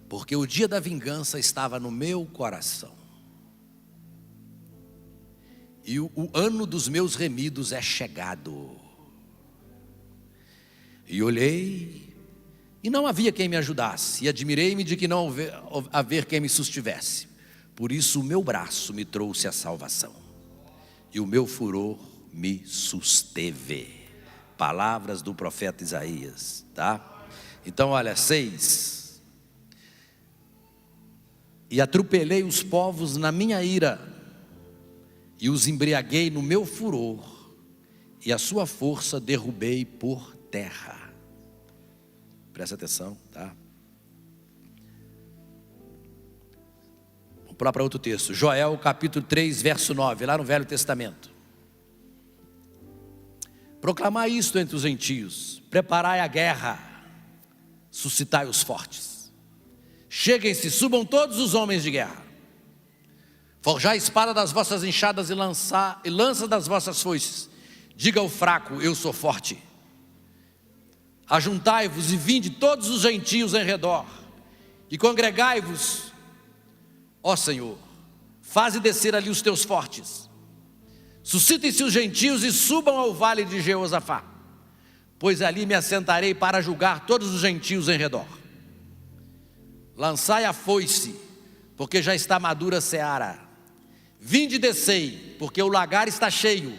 Porque o dia da vingança estava no meu coração, e o ano dos meus remidos é chegado. E olhei, e não havia quem me ajudasse, e admirei-me de que não haver quem me sustivesse. Por isso o meu braço me trouxe a salvação, e o meu furor me susteve. Palavras do profeta Isaías, tá? Então olha, 6. E atropelei os povos na minha ira, e os embriaguei no meu furor, e a sua força derrubei por terra. Presta atenção, tá? Vamos pular para outro texto. Joel capítulo 3, verso 9, lá no Velho Testamento. Proclamai isto entre os gentios: preparai a guerra, suscitai os fortes. Cheguem-se, subam todos os homens de guerra. Forjai a espada das vossas enxadas e lança das vossas foices. Diga ao fraco: eu sou forte. Ajuntai-vos e vinde todos os gentios em redor, e congregai-vos, ó Senhor, faze descer ali os teus fortes. Suscitem-se os gentios e subam ao vale de Jeosafá, pois ali me assentarei para julgar todos os gentios em redor. Lançai a foice, porque já está madura a seara. Vinde e descei, porque o lagar está cheio,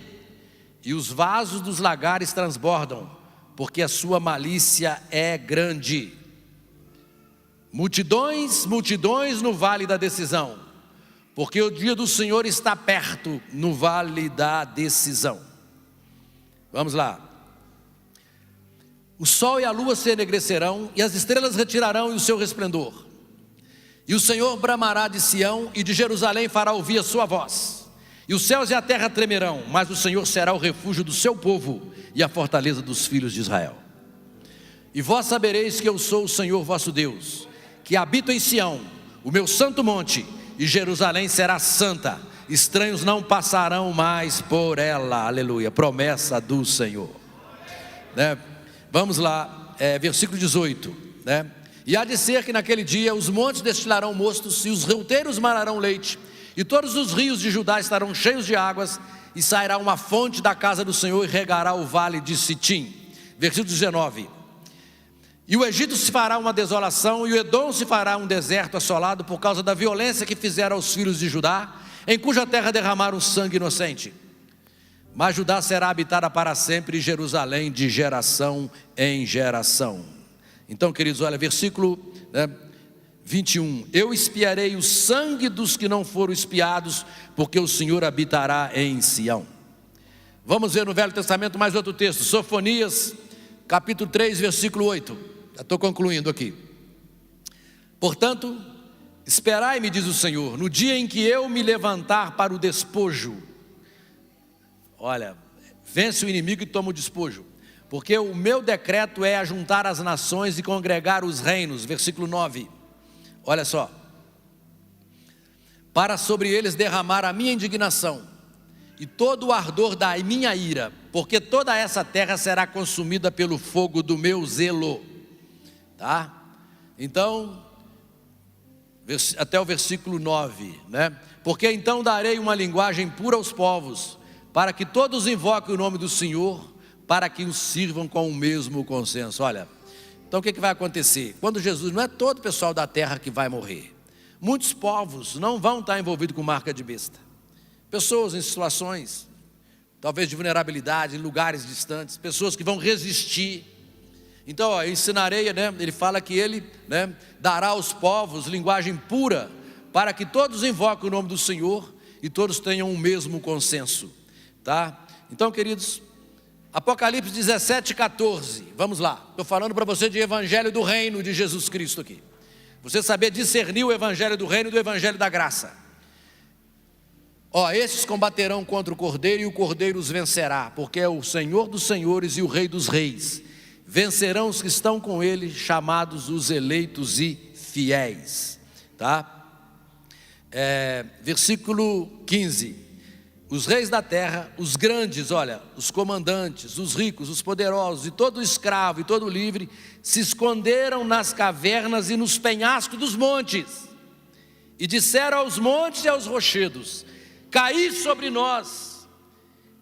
e os vasos dos lagares transbordam, porque a sua malícia é grande. Multidões, multidões no vale da decisão, porque o dia do Senhor está perto no vale da decisão. Vamos lá. O sol e a lua se enegrecerão, e as estrelas retirarão o seu resplendor. E o Senhor bramará de Sião, e de Jerusalém fará ouvir a sua voz. E os céus e a terra tremerão, mas o Senhor será o refúgio do seu povo, e a fortaleza dos filhos de Israel. E vós sabereis que eu sou o Senhor vosso Deus, que habito em Sião, o meu santo monte, e Jerusalém será santa, estranhos não passarão mais por ela. Aleluia, promessa do Senhor, né? Vamos lá, versículo 18, né? E há de ser que naquele dia os montes destilarão mostos, e os reuteiros malarão leite, e todos os rios de Judá estarão cheios de águas, e sairá uma fonte da casa do Senhor e regará o vale de Sitim. Versículo 19. E o Egito se fará uma desolação, e o Edom se fará um deserto assolado, por causa da violência que fizeram aos filhos de Judá, em cuja terra derramaram sangue inocente. Mas Judá será habitada para sempre, e Jerusalém de geração em geração. Então, queridos, olha, versículo 21. Eu espiarei o sangue dos que não foram espiados, porque o Senhor habitará em Sião. Vamos ver no Velho Testamento mais outro texto, Sofonias, capítulo 3, versículo 8. Já estou concluindo aqui. Portanto, esperai-me, diz o Senhor, no dia em que eu me levantar para o despojo. Olha, vence o inimigo e toma o despojo, porque o meu decreto é ajuntar as nações e congregar os reinos. Versículo 9, olha só. Para sobre eles derramar a minha indignação e todo o ardor da minha ira, porque toda essa terra será consumida pelo fogo do meu zelo. Tá? Então, até o versículo 9, né? Porque então darei uma linguagem pura aos povos, para que todos invoquem o nome do Senhor, para que os sirvam com o mesmo consenso. Olha, então o que vai acontecer? Quando Jesus, não é todo o pessoal da terra que vai morrer. Muitos povos não vão estar envolvidos com marca de besta. Pessoas em situações, talvez de vulnerabilidade, em lugares distantes, pessoas que vão resistir. Então, ó, ensinarei, né? Ele fala que ele, né, dará aos povos linguagem pura, para que todos invoquem o nome do Senhor e todos tenham o mesmo consenso, tá? Então, queridos, Apocalipse 17, 14, vamos lá. Estou falando para você de evangelho do reino de Jesus Cristo aqui. Você saber discernir o evangelho do reino do evangelho da graça. Ó, esses combaterão contra o Cordeiro, e o Cordeiro os vencerá, porque é o Senhor dos senhores e o Rei dos reis. Vencerão os que estão com ele, chamados os eleitos e fiéis, tá? Versículo 15. Os reis da terra, os grandes, olha, os comandantes, os ricos, os poderosos, e todo escravo e todo livre, se esconderam nas cavernas e nos penhascos dos montes, e disseram aos montes e aos rochedos: caí sobre nós,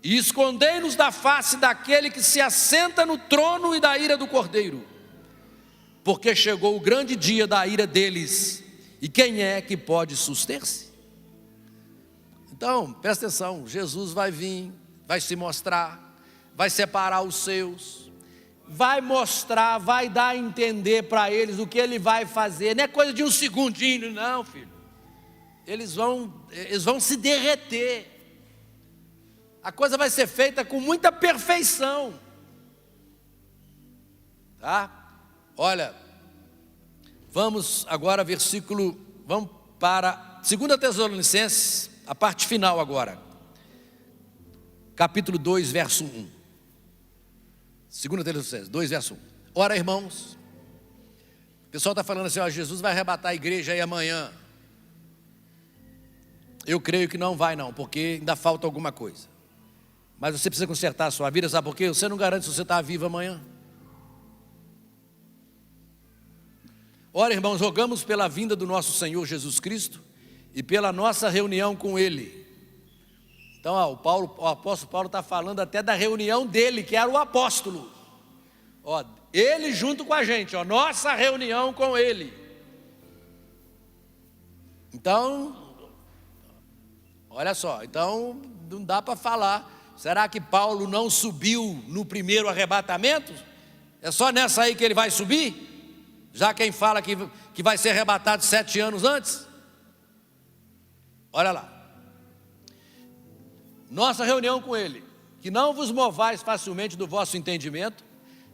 e escondei-nos da face daquele que se assenta no trono e da ira do Cordeiro, porque chegou o grande dia da ira deles, e quem é que pode suster-se? Então, presta atenção, Jesus vai vir, vai se mostrar, vai separar os seus, vai mostrar, vai dar a entender para eles o que ele vai fazer. Não é coisa de um segundinho, não, filho. Eles vão se derreter. A coisa vai ser feita com muita perfeição, tá? Olha, vamos agora vamos para 2 Tessalonicenses, a parte final agora, capítulo 2, verso 1. 2 Tessalonicenses 2, verso 1. Ora, irmãos, o pessoal está falando assim, ó, Jesus vai arrebatar a igreja aí amanhã. Eu creio que não vai não, porque ainda falta alguma coisa. Mas você precisa consertar a sua vida, sabe por quê? Você não garante se você está vivo amanhã. Ora, irmãos, rogamos pela vinda do nosso Senhor Jesus Cristo e pela nossa reunião com Ele. Então, ó, o apóstolo Paulo está falando até da reunião dele, que era o apóstolo. Ó, ele junto com a gente, ó, nossa reunião com Ele. Então, olha só, então não dá para falar. Será que Paulo não subiu no primeiro arrebatamento? É só nessa aí que ele vai subir? Já quem fala que vai ser arrebatado 7 anos antes? Olha lá. Nossa reunião com ele, que não vos movais facilmente do vosso entendimento,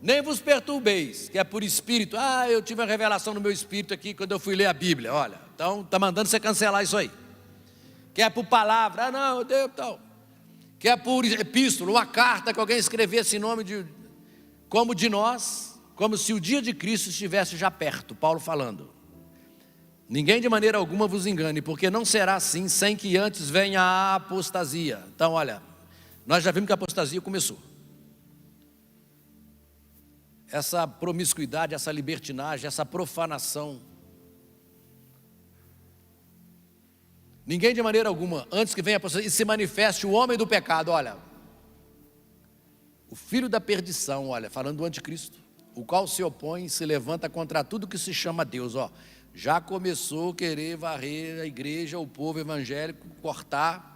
nem vos perturbeis, que é por espírito. Eu tive uma revelação no meu espírito aqui quando eu fui ler a Bíblia. Olha, então está mandando você cancelar isso aí. Que é por palavra, não, Deus, tal. Que é por epístola, uma carta que alguém escrevesse em nome como de nós, como se o dia de Cristo estivesse já perto. Paulo falando. Ninguém de maneira alguma vos engane, porque não será assim sem que antes venha a apostasia. Então, olha, nós já vimos que a apostasia começou. essa promiscuidade, essa libertinagem, essa profanação. Ninguém de maneira alguma, antes que venha e se manifeste o homem do pecado, olha, o filho da perdição, olha, falando do anticristo, o qual se opõe e se levanta contra tudo que se chama Deus, ó, já começou a querer varrer a igreja, o povo evangélico, cortar,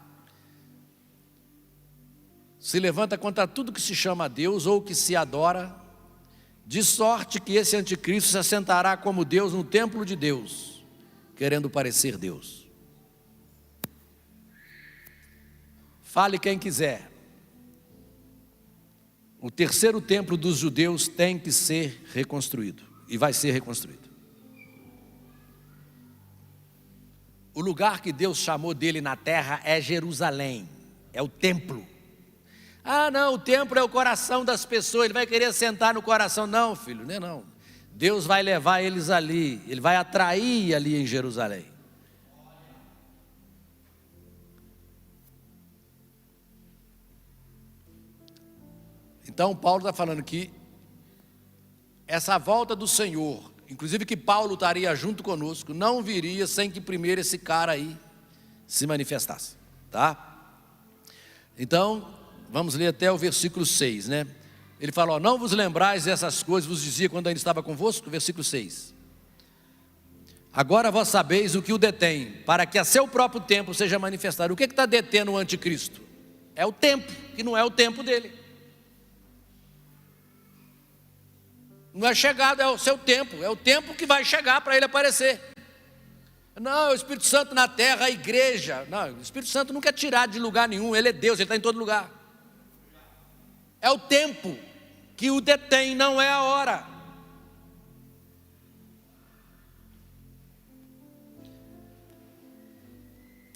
se levanta contra tudo que se chama Deus ou que se adora, de sorte que esse anticristo se assentará como Deus no templo de Deus, querendo parecer Deus. Fale quem quiser, o terceiro templo dos judeus tem que ser reconstruído, e vai ser reconstruído. O lugar que Deus chamou dele na terra é Jerusalém, é o templo. Ah não, o templo é o coração das pessoas, ele vai querer sentar no coração. Não filho, não é não. Deus vai levar eles ali, ele vai atrair ali em Jerusalém. Então Paulo está falando que essa volta do Senhor, inclusive que Paulo estaria junto conosco, não viria sem que primeiro esse cara aí se manifestasse, tá? Então, vamos ler até o versículo 6, né? Ele fala, ó, não vos lembrais dessas coisas, vos dizia quando ainda estava convosco, versículo 6. Agora vós sabeis o que o detém, para que a seu próprio tempo seja manifestado. O que está detendo o anticristo? É o tempo, que não é o tempo dele. Não é chegado, é o seu tempo, é o tempo que vai chegar para ele aparecer. Não, o Espírito Santo na terra, a igreja. Não, o Espírito Santo nunca é tirado de lugar nenhum, ele é Deus, ele está em todo lugar. É o tempo que o detém, não é a hora.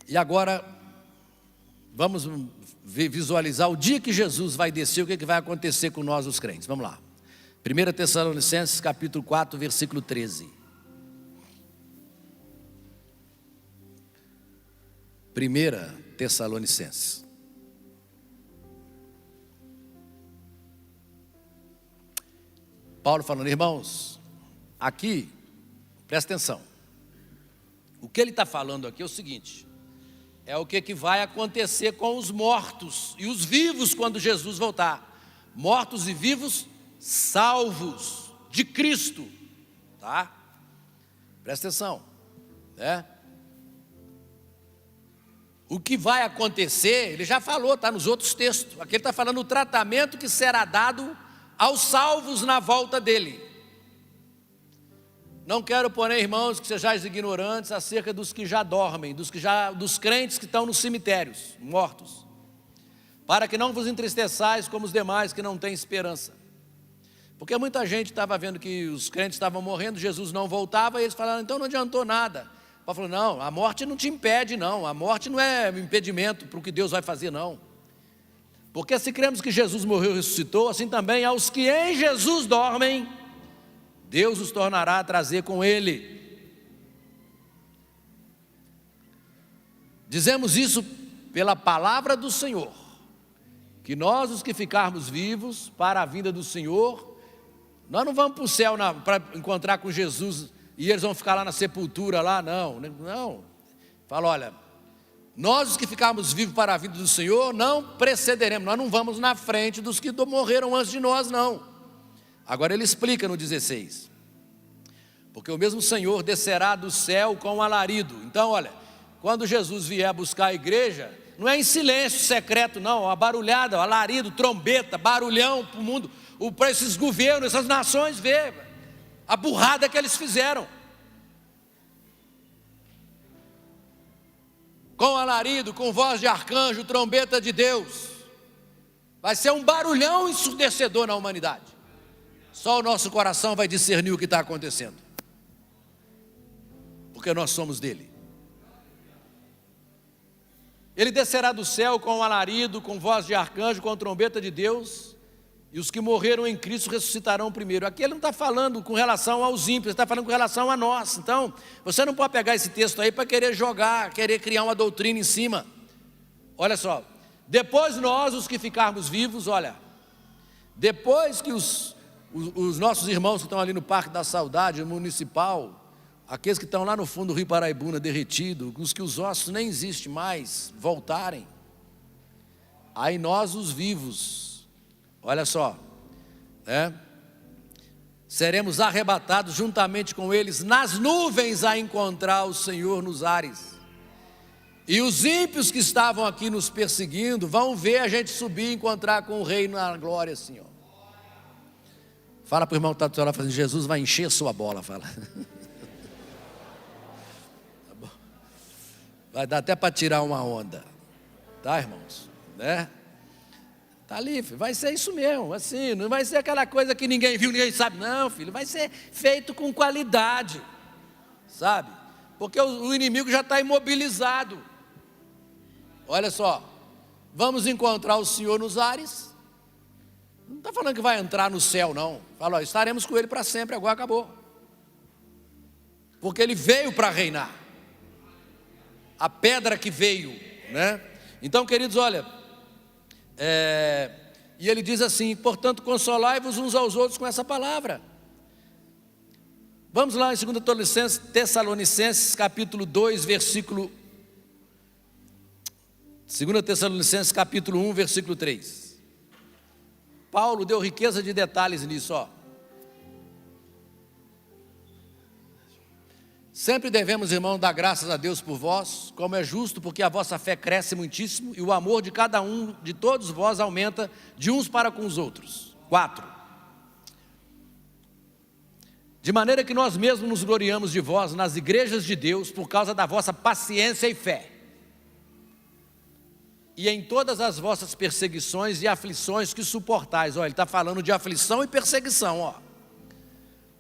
E agora, vamos visualizar o dia que Jesus vai descer, o que vai acontecer com nós os crentes. Vamos lá. 1 Tessalonicenses capítulo 4, versículo 13. 1 Tessalonicenses. Paulo falando, irmãos, aqui, presta atenção. O que ele está falando aqui é o seguinte, é o que vai acontecer com os mortos e os vivos quando Jesus voltar. Mortos e vivos salvos de Cristo, tá? Presta atenção, né? O que vai acontecer, ele já falou, está nos outros textos. Aqui ele está falando o tratamento que será dado aos salvos na volta dele. Não quero pôr, irmãos, que sejais ignorantes acerca dos que já dormem, dos crentes que estão nos cemitérios, mortos, para que não vos entristeçais como os demais que não têm esperança. Porque muita gente estava vendo que os crentes estavam morrendo, Jesus não voltava, e eles falaram, então não adiantou nada. Paulo falou, não, a morte não te impede não, a morte não é impedimento para o que Deus vai fazer não. Porque se cremos que Jesus morreu e ressuscitou, assim também aos que em Jesus dormem, Deus os tornará a trazer com Ele. Dizemos isso pela palavra do Senhor, que nós os que ficarmos vivos para a vinda do Senhor, nós não vamos para o céu para encontrar com Jesus e eles vão ficar lá na sepultura, lá, não. Fala, olha, nós os que ficarmos vivos para a vinda do Senhor, não precederemos, nós não vamos na frente dos que morreram antes de nós, não. Agora ele explica no 16, porque o mesmo Senhor descerá do céu com um alarido. Então, olha, quando Jesus vier buscar a igreja, não é em silêncio secreto, não, a barulhada, alarido, trombeta, barulhão para o mundo, para esses governos, essas nações ver a burrada que eles fizeram. Com alarido, com voz de arcanjo, trombeta de Deus, vai ser um barulhão ensurdecedor na humanidade. Só o nosso coração vai discernir o que está acontecendo, porque nós somos dele. Ele descerá do céu com um alarido, com voz de arcanjo, com trombeta de Deus, e os que morreram em Cristo ressuscitarão primeiro. Aqui ele não está falando com relação aos ímpios, ele está falando com relação a nós. Então, você não pode pegar esse texto aí para querer jogar, querer criar uma doutrina em cima. Olha só, depois nós, os que ficarmos vivos, olha, depois que os Os nossos irmãos que estão ali no Parque da Saudade, municipal, aqueles que estão lá no fundo do Rio Paraibuna derretido, os que os ossos nem existem mais, voltarem. Aí nós, os vivos, olha só, né? Seremos arrebatados juntamente com eles nas nuvens a encontrar o Senhor nos ares. E os ímpios que estavam aqui nos perseguindo vão ver a gente subir e encontrar com o Rei na glória, assim, ó. Fala para o irmão que está do seu lado, fazendo, Jesus vai encher a sua bola, fala. Tá bom. Vai dar até para tirar uma onda, tá, irmãos? Né? Tá ali, filho, vai ser isso mesmo, assim, não vai ser aquela coisa que ninguém viu, ninguém sabe, não, filho, vai ser feito com qualidade, sabe? Porque o inimigo já está imobilizado. Olha só, vamos encontrar o Senhor nos ares. Não está falando que vai entrar no céu, não. Fala, ó, estaremos com Ele para sempre, agora acabou. Porque Ele veio para reinar. A pedra que veio, né? Então, queridos, olha, e ele diz assim, portanto, consolai-vos uns aos outros com essa palavra. Vamos lá em 2 Tessalonicenses, capítulo 2, versículo... 2 Tessalonicenses, capítulo 1, versículo 3. Paulo deu riqueza de detalhes nisso, ó. Sempre devemos, irmão, dar graças a Deus por vós, como é justo, porque a vossa fé cresce muitíssimo, e o amor de cada um, de todos vós, aumenta de uns para com os outros. 4. De maneira que nós mesmos nos gloriamos de vós nas igrejas de Deus, por causa da vossa paciência e fé. E em todas as vossas perseguições e aflições que suportais. Olha, ele está falando de aflição e perseguição, ó.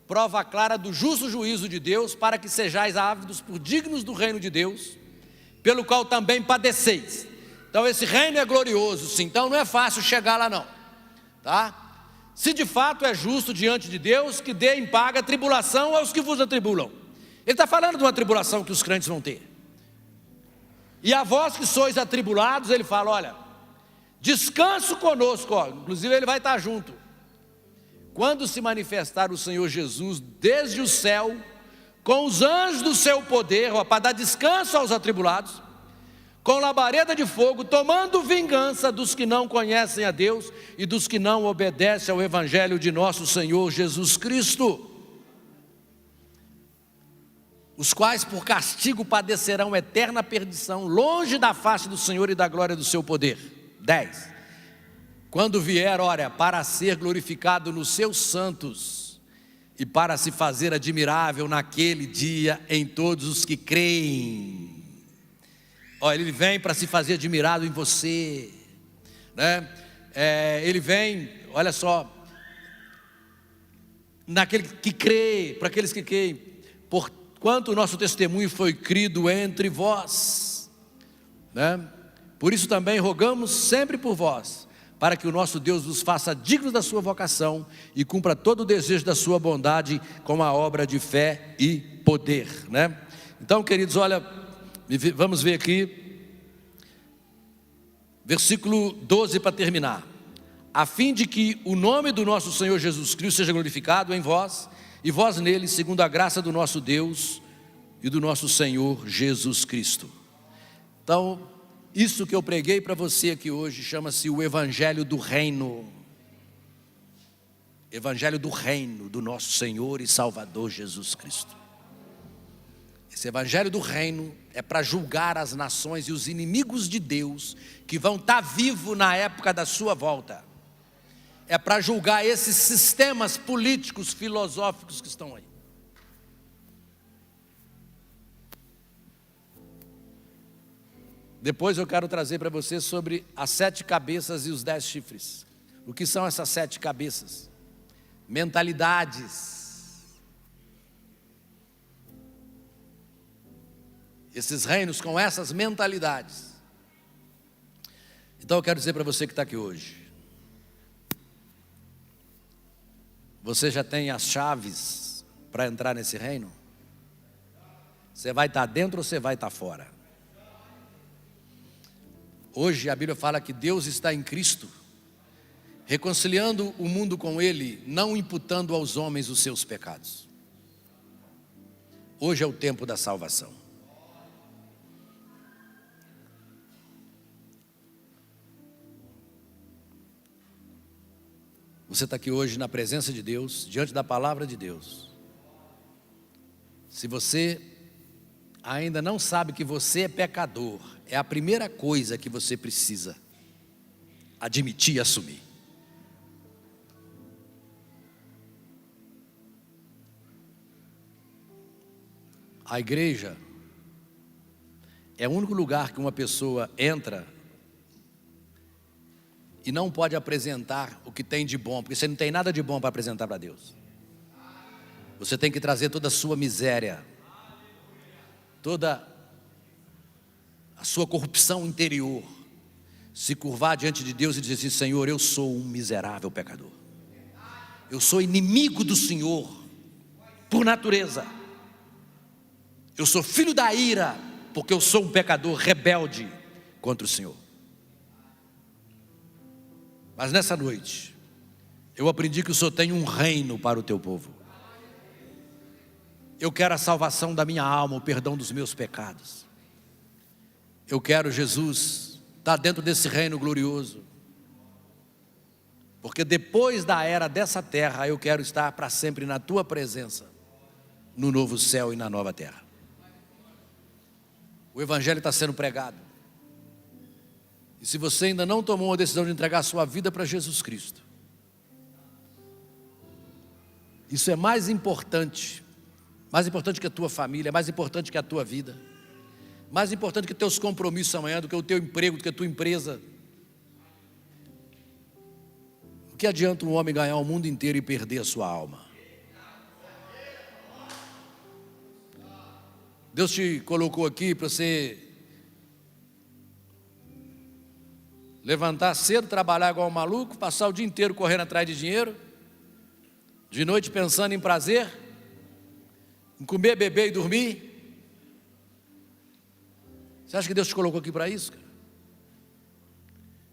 Prova clara do justo juízo de Deus, para que sejais ávidos por dignos do reino de Deus, pelo qual também padeceis. Então esse reino é glorioso, sim, então não é fácil chegar lá não, tá? Se de fato é justo diante de Deus, que dê em paga tribulação aos que vos atribulam. Ele está falando de uma tribulação que os crentes vão ter. E a vós que sois atribulados, ele fala, olha, descanso conosco, ó, inclusive ele vai estar junto. Quando se manifestar o Senhor Jesus desde o céu, com os anjos do seu poder, ó, para dar descanso aos atribulados, com labareda de fogo, tomando vingança dos que não conhecem a Deus e dos que não obedecem ao evangelho de nosso Senhor Jesus Cristo, os quais por castigo padecerão eterna perdição, longe da face do Senhor e da glória do seu poder. 10. Quando vier, olha, para ser glorificado nos seus santos e para se fazer admirável naquele dia em todos os que creem. Olha, ele vem para se fazer admirado em você, né? Ele vem, olha só, naquele que crê, para aqueles que creem, porquanto o nosso testemunho foi crido entre vós, né? Por isso também rogamos sempre por vós, para que o nosso Deus vos faça dignos da sua vocação e cumpra todo o desejo da sua bondade com a obra de fé e poder, né? Então, queridos, olha, vamos ver aqui, versículo 12 para terminar. A fim de que o nome do nosso Senhor Jesus Cristo seja glorificado em vós, e vós nele, segundo a graça do nosso Deus e do nosso Senhor Jesus Cristo. Então, isso que eu preguei para você aqui hoje chama-se o Evangelho do Reino. Evangelho do Reino do nosso Senhor e Salvador Jesus Cristo. Esse Evangelho do Reino é para julgar as nações e os inimigos de Deus que vão estar vivos na época da sua volta. É para julgar esses sistemas políticos, filosóficos que estão aí. Depois eu quero trazer para você sobre as 7 cabeças e os 10 chifres. O que são essas 7 cabeças? Mentalidades. Esses reinos com essas mentalidades. Então eu quero dizer para você que está aqui hoje. Você já tem as chaves para entrar nesse reino? Você vai estar dentro ou você vai estar fora? Hoje a Bíblia fala que Deus está em Cristo, reconciliando o mundo com Ele, não imputando aos homens os seus pecados. Hoje é o tempo da salvação. Você está aqui hoje na presença de Deus, diante da palavra de Deus. Se você ainda não sabe que você é pecador, é a primeira coisa que você precisa admitir e assumir. A igreja é o único lugar que uma pessoa entra e não pode apresentar o que tem de bom, porque você não tem nada de bom para apresentar para Deus. Você tem que trazer toda a sua miséria, toda a sua corrupção interior, se curvar diante de Deus e dizer assim: Senhor, eu sou um miserável pecador, eu sou inimigo do Senhor por natureza, eu sou filho da ira, porque eu sou um pecador rebelde contra o Senhor. Mas nessa noite, eu aprendi que o Senhor tem um reino para o teu povo. Eu quero a salvação da minha alma, o perdão dos meus pecados. Eu quero, Jesus, estar dentro desse reino glorioso. Porque depois da era dessa terra, eu quero estar para sempre na tua presença, no novo céu e na nova terra. O Evangelho está sendo pregado. E se você ainda não tomou uma decisão de entregar a sua vida para Jesus Cristo, isso é mais importante que a tua família, mais importante que a tua vida, mais importante que teus compromissos amanhã, do que o teu emprego, do que a tua empresa. O que adianta um homem ganhar o mundo inteiro e perder a sua alma? Deus te colocou aqui para você levantar cedo, trabalhar igual um maluco, passar o dia inteiro correndo atrás de dinheiro, de noite pensando em prazer, em comer, beber e dormir. Você acha que Deus te colocou aqui para isso, cara?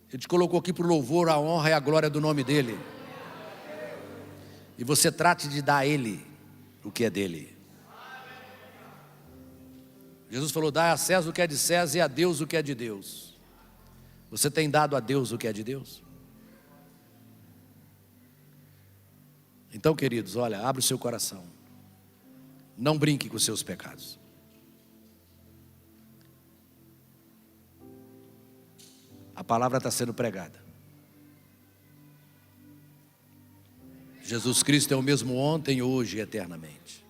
Ele te colocou aqui para o louvor, a honra e a glória do nome dEle. E você trate de dar a Ele o que é dEle. Jesus falou: dá a César o que é de César e a Deus o que é de Deus. Você tem dado a Deus o que é de Deus? Então, queridos, olha, abre o seu coração. Não brinque com os seus pecados. A palavra está sendo pregada. Jesus Cristo é o mesmo ontem, hoje e eternamente.